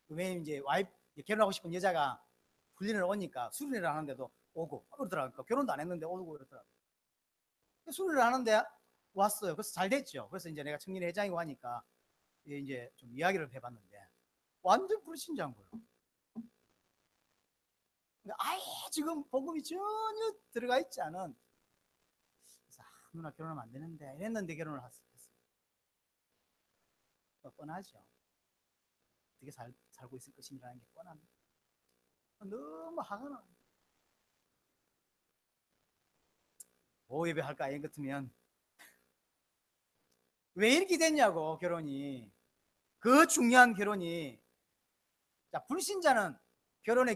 왜냐면 이제 결혼하고 싶은 여자가 훈련을 오니까 수련을 하는데도 오고 그러더라고요. 결혼도 안 했는데 오고 그러더라고요. 수리를 하는데 왔어요. 그래서 잘 됐죠. 그래서 이제 내가 청년회 회장이고 하니까 이제 좀 이야기를 해봤는데 완전 불신자인 거예요. 아예 지금 복음이 전혀 들어가 있지 않은. 그래서 누나 결혼하면 안 되는데 이랬는데 결혼을 했어요. 뻔하죠. 어떻게 살고 있을 것인가라는 게 뻔합니다. 너무 화가 나. 오예배 할까 이런 같으면 왜 이렇게 됐냐고. 결혼이 그 중요한 결혼이. 자, 불신자는 결혼의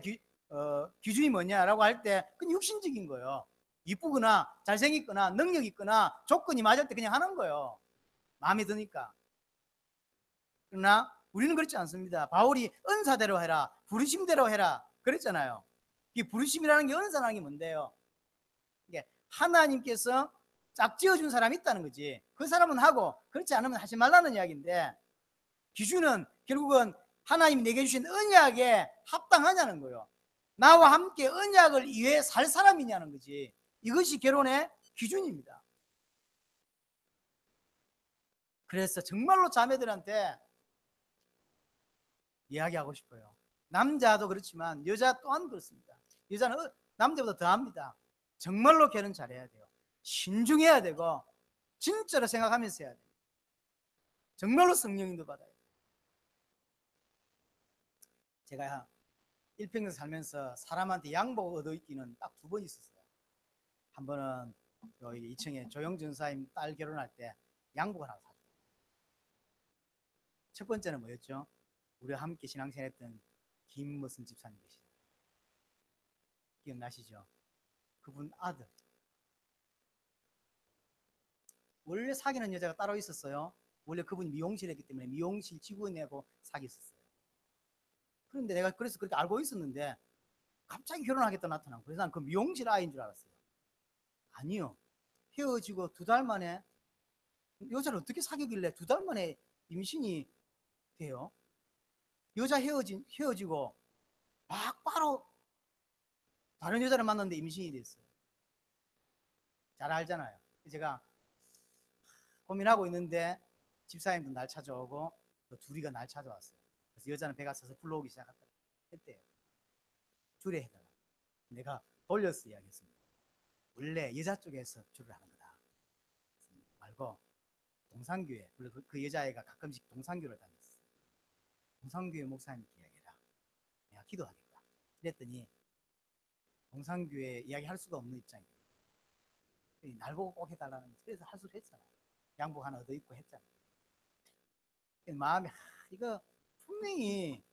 기준이 뭐냐라고 할 때 그냥 육신적인 거예요. 이쁘거나 잘생겼거나 능력 있거나 조건이 맞을 때 그냥 하는 거예요. 마음에 드니까. 그러나 우리는 그렇지 않습니다. 바울이 은사대로 해라, 부르심대로 해라 그랬잖아요. 이 부르심이라는 게, 은사라는 게 뭔데요? 이게 하나님께서 짝 지어준 사람이 있다는 거지. 그 사람은 하고 그렇지 않으면 하지 말라는 이야기인데, 기준은 결국은 하나님이 내게 주신 언약에 합당하냐는 거예요. 나와 함께 언약을 위해 살 사람이냐는 거지. 이것이 결혼의 기준입니다. 그래서 정말로 자매들한테 이야기하고 싶어요. 남자도 그렇지만 여자 또한 그렇습니다. 여자는 남자보다 더합니다. 정말로 결혼 잘해야 돼요. 신중해야 되고 진짜로 생각하면서 해야 돼요. 정말로 성령님도 받아야 돼요. 제가 일평생 살면서 사람한테 양복 얻어 있기는 딱 2번 있었어요. 한 번은 여기 2층에 조영준 사님 딸 결혼할 때 양복을 하나 샀어요. 첫 번째는 뭐였죠? 우리와 함께 신앙생활했던 김무슨 집사님 계시죠? 기억나시죠? 그분 아들. 원래 사귀는 여자가 따로 있었어요. 원래 그분이 미용실 했기 때문에 미용실 직원하고 사귀었어요. 그런데 내가 그래서 그렇게 알고 있었는데 갑자기 결혼하겠다 나타나고, 그래서 난 그 미용실 아이인 줄 알았어요. 아니요. 헤어지고 2달 만에, 여자를 어떻게 사귀길래 2달 만에 임신이 돼요? 여자 헤어지고 막 바로 다른 여자를 만났는데 임신이 됐어요. 잘 알잖아요. 제가 고민하고 있는데 집사님도 날 찾아오고 또 둘이가 날 찾아왔어요. 그래서 여자는 배가 서서 불러오기 시작했대요. 주례해달라. 내가 돌려서 이야기했습니다. 원래 여자 쪽에서 주를 하는 거다 말고 동산교회, 그 여자애가 가끔씩 동산교를 다녔어요. 동산교회 목사님께 이야기해라. 내가 기도하겠다. 그랬더니 동산교회 이야기할 수가 없는 입장이에요. 날 보고 꼭 해달라는, 그래서 할 수도 했잖아요. 양복 하나 얻어 입고 했잖아요. 마음이 이거 분명히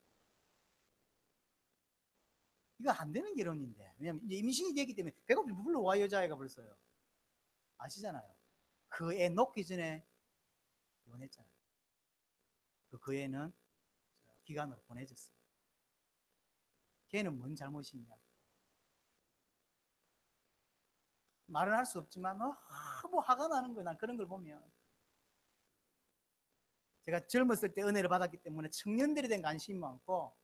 이거 안 되는 결혼인데, 왜냐면 이제 임신이 되기 때문에 배가 불러와. 여자애가 벌써요. 아시잖아요. 그 애 놓기 전에 이혼했잖아요. 그 애는 기간으로 보내졌어요. 걔는 뭔 잘못이 있냐? 말은 할 수 없지만 너무 화가 나는 거예요. 난 그런 걸 보면. 제가 젊었을 때 은혜를 받았기 때문에 청년들에 대한 관심이 많고,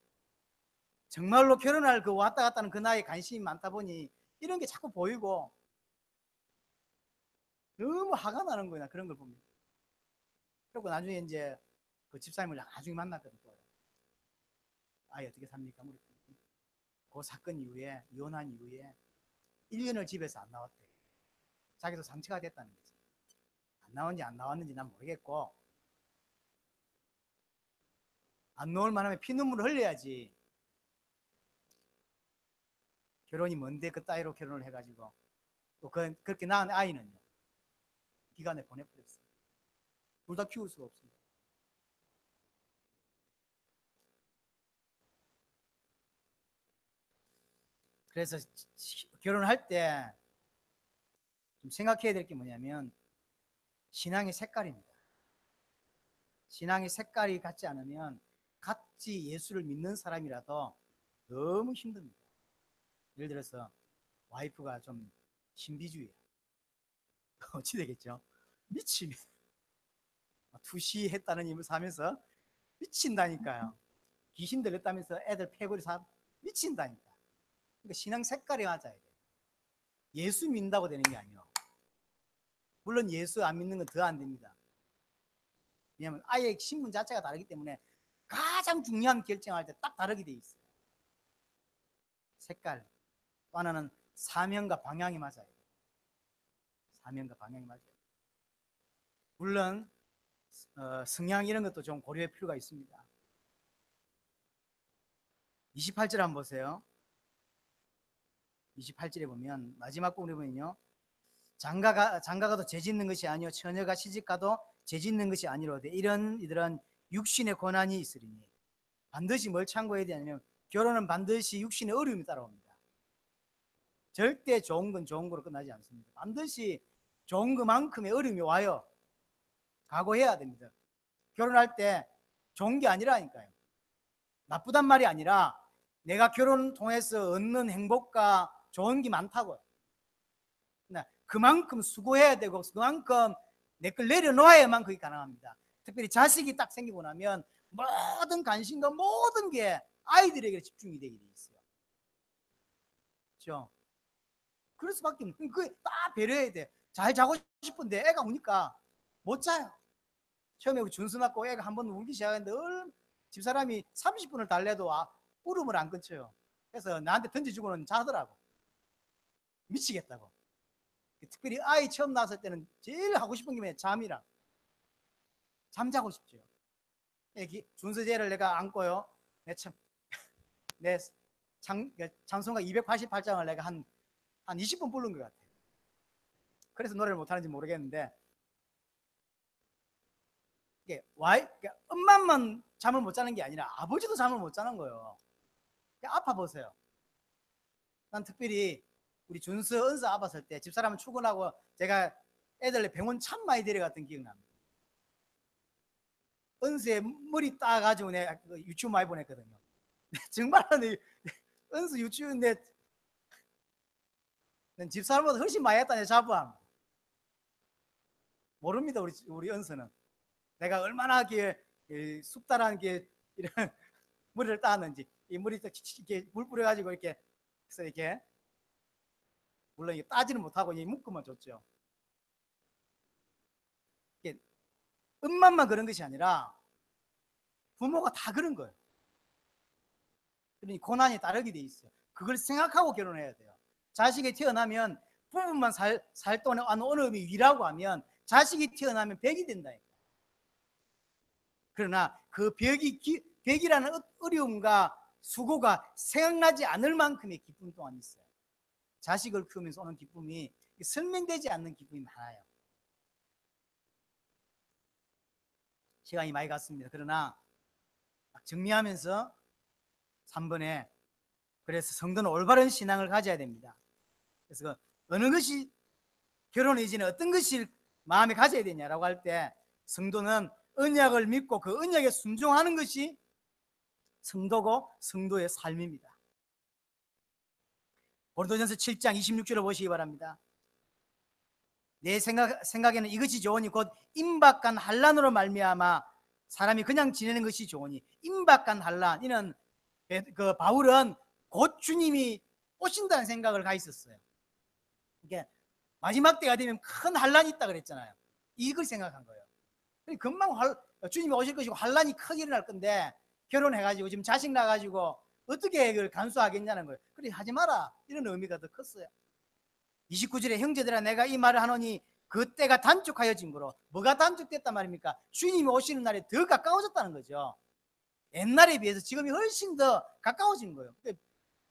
정말로 결혼할 그 왔다 갔다 하는 그 나이에 관심이 많다 보니 이런 게 자꾸 보이고 너무 화가 나는 거예요. 그런 걸 보면. 그리고 나중에 이제 그 집사님을 나중에 만났거든요. 아이 어떻게 삽니까? 그 사건 이후에, 이혼한 이후에 1년을 집에서 안 나왔대요. 자기도 상처가 됐다는 거지. 안 나왔는지 안 나왔는지 난 모르겠고, 안 나올 만하면 피눈물을 흘려야지. 결혼이 뭔데 그 따위로 결혼을 해가지고 또 그렇게 낳은 아이는요, 기간에 보내버렸어요. 둘 다 키울 수가 없습니다. 그래서 결혼할 때 좀 생각해야 될 게 뭐냐면 신앙의 색깔입니다. 신앙의 색깔이 같지 않으면 같이 예수를 믿는 사람이라도 너무 힘듭니다. 예를 들어서 와이프가 좀 신비주의야. 어찌 되겠죠? 미치면 투시했다는 힘을 사면서 미친다니까요. 귀신 들렸다면서 애들 패거리 사 미친다니까. 그러니까 신앙 색깔이 맞아야 돼. 예수 믿는다고 되는 게 아니에요. 물론 예수 안 믿는 건 더 안 됩니다. 왜냐하면 아예 신분 자체가 다르기 때문에 가장 중요한 결정할 때 딱 다르게 돼 있어요. 색깔. 또 하나는 사명과 방향이 맞아요. 사명과 방향이 맞아요. 물론 성향 이런 것도 좀 고려할 필요가 있습니다. 28절 한번 보세요. 28절에 보면 마지막 부분에 보면요, 장가가도 죄짓는 것이 아니요 처녀가 시집가도 죄짓는 것이 아니로되 이들은 육신의 고난이 있으리니. 반드시 뭘 참고해야 되냐면 결혼은 반드시 육신의 어려움이 따라옵니다. 절대 좋은 건 좋은 거로 끝나지 않습니다. 반드시 좋은 것만큼의 어려움이 와요. 각오해야 됩니다. 결혼할 때 좋은 게 아니라니까요. 나쁘단 말이 아니라 내가 결혼 통해서 얻는 행복과 좋은 게 많다고요. 그만큼 수고해야 되고 그만큼 내 걸 내려놓아야만 그게 가능합니다. 특별히 자식이 딱 생기고 나면 모든 관심과 모든 게 아이들에게 집중이 되게 돼 있어요. 그렇죠? 그럴 수밖에 없는, 그게 딱 배려해야 돼. 잘 자고 싶은데 애가 우니까 못 자요. 처음에 준수 맞고 애가 한번 울기 시작했는데 집사람이 30분을 달래도 울음을 안 끊쳐요. 그래서 나한테 던져주고는 자더라고. 미치겠다고. 특별히 아이 처음 낳았을 때는 제일 하고 싶은 게 잠이라. 잠자고 싶죠. 준수제를 내가 안고요. 내 찬송가 288장을 내가 한 20분 부른 것 같아요. 그래서 노래를 못하는지 모르겠는데, 엄마만 잠을 못 자는 게 아니라 아버지도 잠을 못 자는 거예요. 아파 보세요. 난 특별히 우리 준수, 은서 아팠을 때 집사람은 출근하고 제가 애들 병원 참 많이 데려갔던 기억납니다. 은수의 머리 따가지고 내가 유치원 많이 보냈거든요. 정말 은수 유치원 내 집사람보다 훨씬 많이 했다. 내 자부함 모릅니다. 우리 은수는 내가 얼마나 숙달한 이런 머리를 따왔는지. 이 머리 이렇게 물 뿌려가지고 이렇게 해서 이렇게, 물론 이게 따지는 못하고 묶으면 좋죠. 엄마만 그런 것이 아니라 부모가 다 그런 거예요. 그러니 고난이 따르게 돼 있어요. 그걸 생각하고 결혼해야 돼요. 자식이 태어나면 부부만 살 동안 어느 의미 위라고 하면 자식이 태어나면 벽이 된다니까. 그러나 그 벽이라는 어려움과 수고가 생각나지 않을 만큼의 기쁨 또한 있어요. 자식을 키우면서 오는 기쁨이 설명되지 않는 기쁨이 많아요. 시간이 많이 갔습니다. 그러나 정리하면서 3번에 그래서 성도는 올바른 신앙을 가져야 됩니다. 그래서 어느 것이 결혼 이전에 어떤 것을 마음에 가져야 되냐라고 할 때 성도는 언약을 믿고 그 언약에 순종하는 것이 성도고 성도의 삶입니다. 고린도전서 7장 26절을 보시기 바랍니다. 내 생각에는 이것이 좋으니 곧 임박한 환난으로 말미암아 사람이 그냥 지내는 것이 좋으니. 임박한 환난, 이는 바울은 곧 주님이 오신다는 생각을 가 있었어요. 이게 마지막 때가 되면 큰 환난이 있다 그랬잖아요. 이걸 생각한 거예요. 금방 주님이 오실 것이고 환난이 크게 일어날 건데 결혼해가지고 지금 자식 낳아가지고 어떻게 그걸 간수하겠냐는 거예요. 그래 하지 마라, 이런 의미가 더 컸어요. 29절에 형제들아 내가 이 말을 하노니 그 때가 단축하여진 거로. 뭐가 단축됐단 말입니까? 주님이 오시는 날이 더 가까워졌다는 거죠. 옛날에 비해서 지금이 훨씬 더 가까워진 거예요.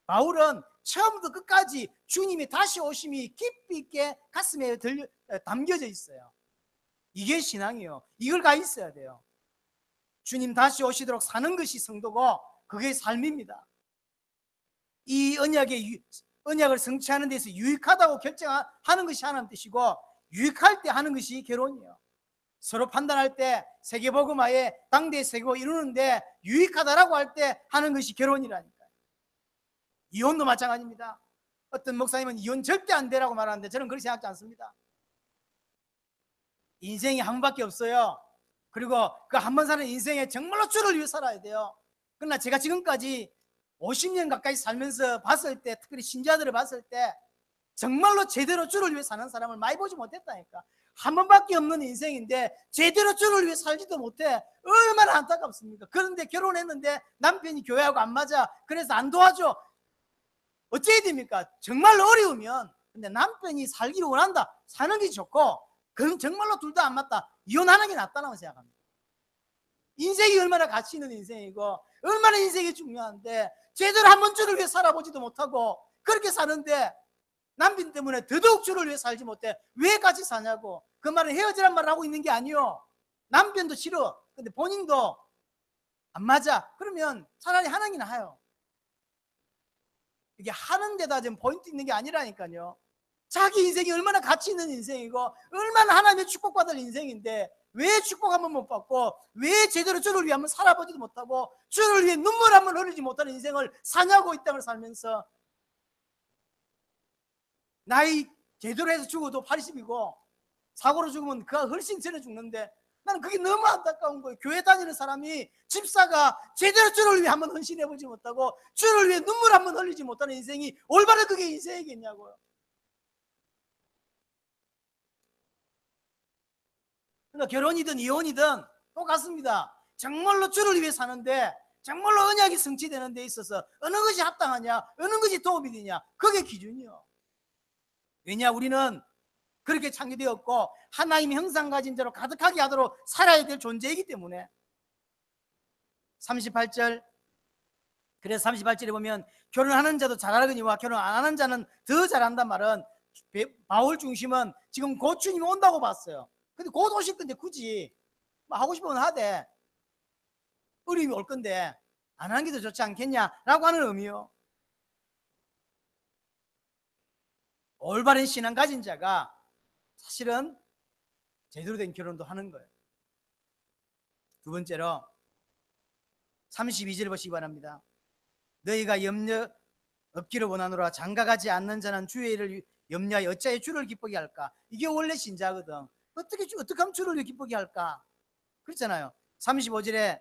바울은 처음부터 끝까지 주님이 다시 오심이 깊이 있게 가슴에 담겨져 있어요. 이게 신앙이에요. 이걸 가 있어야 돼요. 주님 다시 오시도록 사는 것이 성도고 그게 삶입니다. 이 언약을 성취하는 데서 유익하다고 결정하는 것이 하나님 뜻이고, 유익할 때 하는 것이 결혼이에요. 서로 판단할 때 세계복음화에 당대의 세계복음을 이루는데 유익하다라고 할 때 하는 것이 결혼이라니까요. 이혼도 마찬가지입니다. 어떤 목사님은 이혼 절대 안 되라고 말하는데 저는 그렇게 생각하지 않습니다. 인생이 한 번밖에 없어요. 그리고 그 한 번 사는 인생에 정말로 주를 위해 살아야 돼요. 그러나 제가 지금까지 50년 가까이 살면서 봤을 때, 특별히 신자들을 봤을 때 정말로 제대로 주를 위해 사는 사람을 많이 보지 못했다니까. 한 번밖에 없는 인생인데 제대로 주를 위해 살지도 못해. 얼마나 안타깝습니까? 그런데 결혼했는데 남편이 교회하고 안 맞아. 그래서 안 도와줘. 어째야 됩니까? 정말 어려우면, 근데 남편이 살기를 원한다, 사는 게 좋고, 그럼 정말로 둘 다 안 맞다, 이혼하는 게 낫다고 생각합니다. 인생이 얼마나 가치 있는 인생이고 얼마나 인생이 중요한데 제대로 한번 주를 위해 살아보지도 못하고 그렇게 사는데 남편 때문에 더더욱 주를 위해 살지 못해. 왜 같이 사냐고. 그 말은 헤어지란 말을 하고 있는 게 아니요. 남편도 싫어. 근데 본인도 안 맞아. 그러면 차라리 하는 게 나아요. 이게 하는 데다 지금 포인트 있는 게 아니라니까요. 자기 인생이 얼마나 가치 있는 인생이고 얼마나 하나님의 축복받을 인생인데 왜 축복 한번 못 받고 왜 제대로 주를 위해 한번 살아보지도 못하고 주를 위해 눈물 한번 흘리지 못하는 인생을 사냐고. 이 땅을 살면서 나이 제대로 해서 죽어도 80이고 사고로 죽으면 그가 훨씬 전에 죽는데 나는 그게 너무 안타까운 거예요. 교회 다니는 사람이, 집사가 제대로 주를 위해 한번 헌신해보지 못하고 주를 위해 눈물 한번 흘리지 못하는 인생이 올바른 그게 인생이겠냐고요. 그러니까 결혼이든 이혼이든 똑같습니다. 정말로 주를 위해 사는데 정말로 언약이 성취되는 데 있어서 어느 것이 합당하냐, 어느 것이 도움이 되냐, 그게 기준이요. 왜냐, 우리는 그렇게 창조되었고 하나님의 형상 가진 자로 가득하게 하도록 살아야 될 존재이기 때문에. 38절, 그래서 38절에 보면 결혼하는 자도 잘하거니와 결혼 안 하는 자는 더 잘한단 말은, 바울 중심은 지금 곧 주님이 온다고 봤어요. 근데 곧 오실 건데 굳이 뭐 하고 싶으면 하되 어려움이 올 건데 안 하는 게 더 좋지 않겠냐라고 하는 의미요. 올바른 신앙 가진 자가 사실은 제대로 된 결혼도 하는 거예요. 두 번째로 32절 보시기 바랍니다. 너희가 염려 없기를 원하노라. 장가가지 않는 자는 주의 일을 염려하여 어찌하여 주를 기쁘게 할까. 이게 원래 신자거든. 어떻게 하면 주를 기쁘게 할까 그렇잖아요. 35절에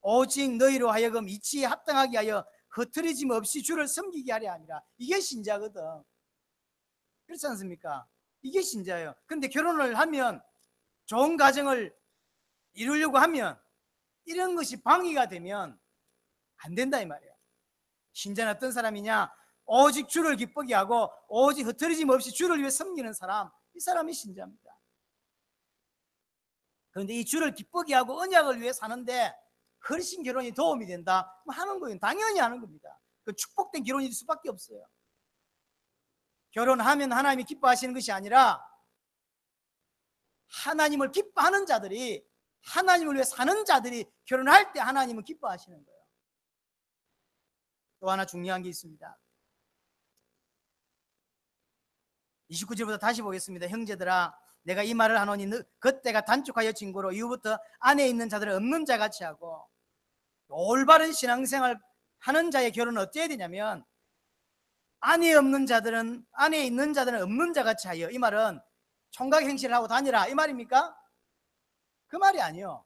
오직 너희로 하여금 이치에 합당하게 하여 흐트러짐 없이 주를 섬기게 하려 함이라. 이게 신자거든. 그렇지 않습니까? 이게 신자예요. 그런데 결혼을 하면, 좋은 가정을 이루려고 하면 이런 것이 방해가 되면 안 된다 이 말이에요. 신자는 어떤 사람이냐? 오직 주를 기쁘게 하고 오직 흐트러짐 없이 주를 위해 섬기는 사람, 이 사람이 신자입니다. 그런데 이 주를 기쁘게 하고 언약을 위해 사는데 훨씬 결혼이 도움이 된다 하는 거예요. 당연히 하는 겁니다. 그 축복된 결혼일 수밖에 없어요. 결혼하면 하나님이 기뻐하시는 것이 아니라 하나님을 기뻐하는 자들이, 하나님을 위해 사는 자들이 결혼할 때 하나님은 기뻐하시는 거예요. 또 하나 중요한 게 있습니다. 29절부터 다시 보겠습니다. 형제들아, 내가 이 말을 하노니 그때가 단축하여 진고로 이후부터 안에 있는 자들은 없는 자같이 하고, 올바른 신앙생활 하는 자의 결혼은 어때야 되냐면 안에 있는 자들은 없는 자같이 하여. 이 말은 총각 행실을 하고 다니라 이 말입니까? 그 말이 아니요.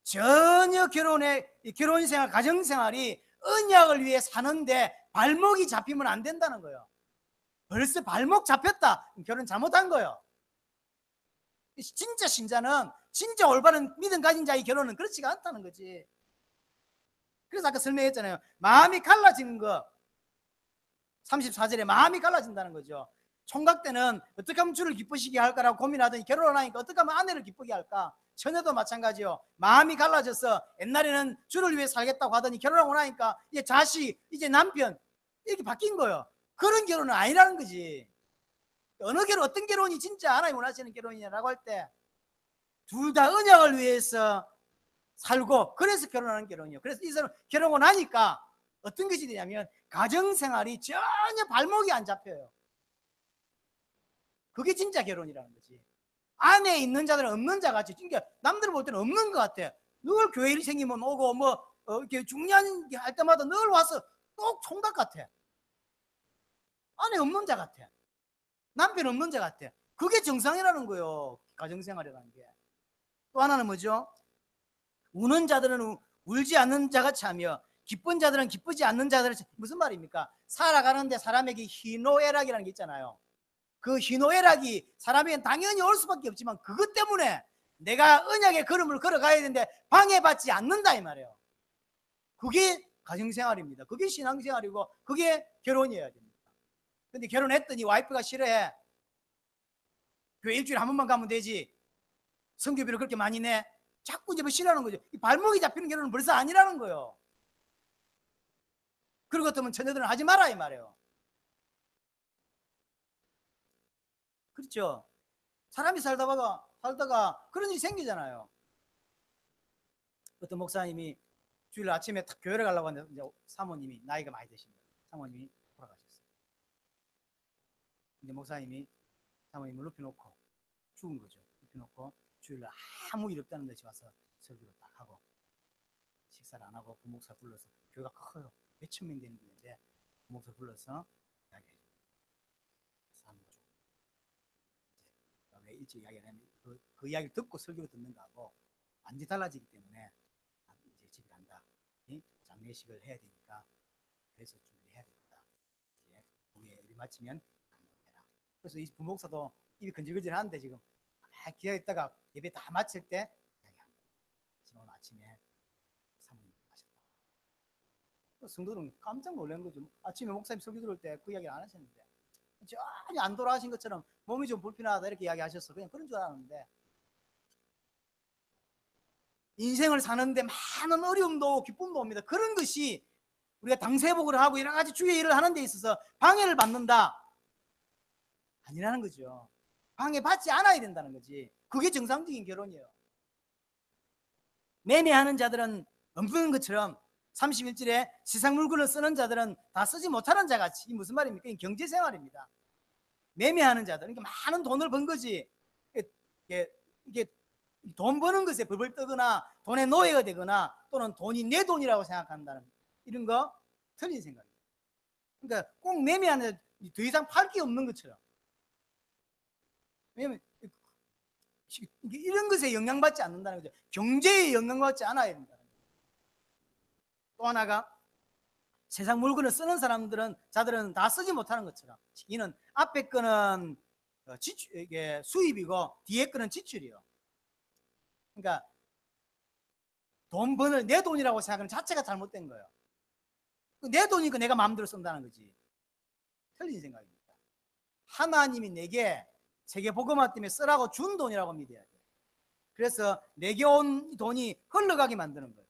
전혀 결혼생활, 가정생활이 언약을 위해 사는데 발목이 잡히면 안 된다는 거예요. 벌써 발목 잡혔다, 결혼 잘못한 거예요. 진짜 신자는, 진짜 올바른 믿음 가진 자의 결혼은 그렇지가 않다는 거지. 그래서 아까 설명했잖아요. 마음이 갈라지는 거. 34절에 마음이 갈라진다는 거죠. 총각 때는 어떻게 하면 주를 기쁘시게 할까라고 고민하더니 결혼을 하니까 어떻게 하면 아내를 기쁘게 할까. 처녀도 마찬가지요. 마음이 갈라져서 옛날에는 주를 위해 살겠다고 하더니 결혼하고 나니까 이제 자식, 이제 남편, 이렇게 바뀐 거예요. 그런 결혼은 아니라는 거지. 어느 결혼, 어떤 결혼이 진짜 하나님 원하시는 결혼이냐라고 할 때 둘 다 언약을 위해서 살고 그래서 결혼하는 결혼이요. 그래서 이 사람 결혼하고 나니까 어떤 것이 되냐면 가정생활이 전혀 발목이 안 잡혀요. 그게 진짜 결혼이라는 거지. 안에 있는 자들은 없는 자같이, 그러니까 남들 볼 때는 없는 것 같아. 늘 교회 일 생기면 오고 이렇게 중요한 게 할 때마다 늘 와서 꼭 총각 같아. 안에 없는 자 같아. 남편 없는 자 같아. 그게 정상이라는 거예요. 가정생활이라는 게. 또 하나는 뭐죠? 우는 자들은 울지 않는 자같이 하며 기쁜 자들은 기쁘지 않는 자들. 무슨 말입니까? 살아가는데 사람에게 희노애락이라는 게 있잖아요. 그 희노애락이 사람에겐 당연히 올 수밖에 없지만 그것 때문에 내가 언약의 걸음을 걸어가야 되는데 방해받지 않는다 이 말이에요. 그게 가정생활입니다. 그게 신앙생활이고 그게 결혼이어야 됩니다. 근데 결혼했더니 와이프가 싫어해. 교회 일주일에 한 번만 가면 되지. 성교비를 그렇게 많이 내. 자꾸 이제 뭐 싫어하는 거죠. 이 발목이 잡히는 결혼은 벌써 아니라는 거예요. 그런 것 같으면 처녀들은 하지 마라 이 말이에요. 그렇죠. 사람이 살다가 그런 일이 생기잖아요. 어떤 목사님이 주일 아침에 딱 교회를 가려고 하는데 이제 사모님이 나이가 많이 드십니다. 사모님이 돌아가셨어요. 근데 목사님이 사모님을 눕혀놓고 죽은 거죠. 눕혀놓고 주일날 아무 일 없다는 듯이 와서 설교를 딱 하고 식사를 안 하고 부목사 불러서 교회가 커요. 몇천 명 되는 교회인데 부목사 불러서 이야기해 줍니다. 사모가 죽고 이제 왜 일찍 이야기 안 하면 그 이야기를 듣고 설교를 듣는 거하고 완전히 달라지기 때문에 이제 집에 간다. 장례식을 해야 되니까 그래서 준비해야 된다. 이제 우리의 일 마치면 간다해라. 그래서 이 부목사도 입이 건질건질하는데 지금 기다렸다가 예배 다 마칠 때 이야기합니다. 지금 오늘 아침에 사모님 하셨다. 성도들은 깜짝 놀란 거죠. 아침에 목사님 설교 들을 때 그 이야기를 안 하셨는데 전혀 안 돌아가신 것처럼 몸이 좀 불편하다 이렇게 이야기하셨어. 그냥 그런 줄 알았는데 인생을 사는데 많은 어려움도 기쁨도 옵니다. 그런 것이 우리가 당세복을 하고 여러 가지 주의 일을 하는 데 있어서 방해를 받는다 아니라는 거죠. 방해받지 않아야 된다는 거지. 그게 정상적인 결혼이에요. 매매하는 자들은 없는 것처럼 31절에 세상 물건을 쓰는 자들은 다 쓰지 못하는 자같이. 이 무슨 말입니까? 이 경제생활입니다. 매매하는 자들, 그러니까 많은 돈을 번 거지. 이게 돈 버는 것에 벌벌 떠거나 돈의 노예가 되거나 또는 돈이 내 돈이라고 생각한다는 이런 거 틀린 생각입니다. 그러니까 꼭 매매하는 더 이상 팔 게 없는 것처럼. 왜냐면 이런 것에 영향받지 않는다는 거죠. 경제에 영향받지 않아야 된다는 거죠. 또 하나가 세상 물건을 쓰는 자들은 다 쓰지 못하는 것처럼 이는 앞에 거는 이게 수입이고 뒤에 거는 지출이요. 그러니까 돈 버는 내 돈이라고 생각하는 자체가 잘못된 거예요. 내 돈이니까 내가 마음대로 쓴다는 거지. 틀린 생각입니다. 하나님이 내게 세계복음화 때문에 쓰라고 준 돈이라고 믿어야 돼요. 그래서 내게 온 돈이 흘러가게 만드는 거예요.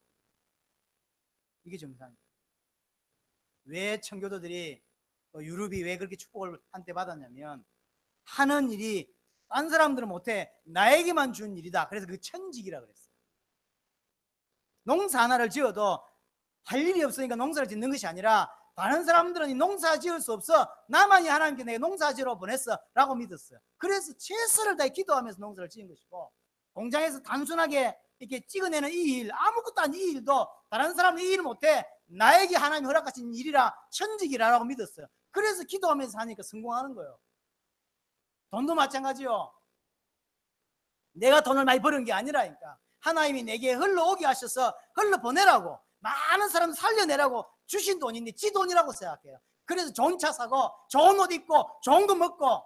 이게 정상이에요. 왜 청교도들이 유럽이 왜 그렇게 축복을 한때 받았냐면 하는 일이 딴 사람들은 못해 나에게만 준 일이다. 그래서 그 천직이라 그랬어요. 농사 하나를 지어도 할 일이 없으니까 농사를 짓는 것이 아니라 다른 사람들은 이 농사 지을 수 없어 나만이 하나님께 내게 농사 지으러 보냈어 라고 믿었어요. 그래서 최선을 다해 기도하면서 농사를 지은 것이고 공장에서 단순하게 이렇게 찍어내는 이 일, 아무것도 아닌 이 일도 다른 사람은 이 일을 못해 나에게 하나님이 허락하신 일이라 천직이라고 믿었어요. 그래서 기도하면서 하니까 성공하는 거예요. 돈도 마찬가지요. 내가 돈을 많이 버는 게 아니라니까 하나님이 내게 흘러오게 하셔서 흘러보내라고 많은 사람 살려내라고 주신 돈인데 지 돈이라고 생각해요. 그래서 좋은 차 사고 좋은 옷 입고 좋은 거 먹고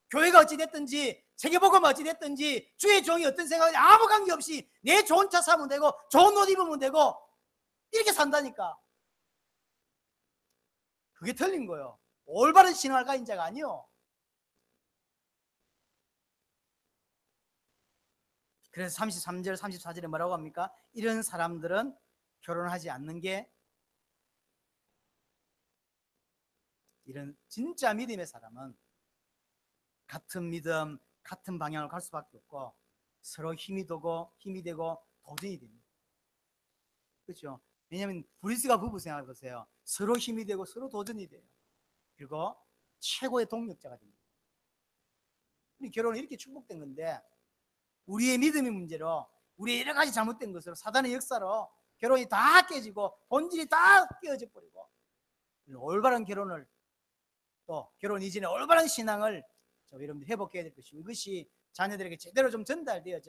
교회가 어찌됐든지 세계복음이 어찌됐든지 주의 종이 어떤 생각이 아무 관계없이 내 좋은 차 사면 되고 좋은 옷 입으면 되고 이렇게 산다니까. 그게 틀린 거예요. 올바른 신앙을 가진 자가 아니요. 그래서 33절 34절에 뭐라고 합니까? 이런 사람들은 결혼하지 않는 게 이런 진짜 믿음의 사람은 같은 믿음, 같은 방향으로 갈 수밖에 없고 서로 힘이 되고 도전이 됩니다. 그렇죠? 왜냐하면 브리스가 부부 생각해 보세요. 서로 힘이 되고 서로 도전이 돼요. 그리고 최고의 동력자가 됩니다. 우리 결혼은 이렇게 축복된 건데 우리의 믿음의 문제로 우리의 여러 가지 잘못된 것으로 사단의 역사로 결혼이 다 깨지고 본질이 다 깨어져 버리고 올바른 결혼을 또 결혼 이전에 올바른 신앙을 여러분들 회복해야 될 것이고 이것이 자녀들에게 제대로 좀 전달되어져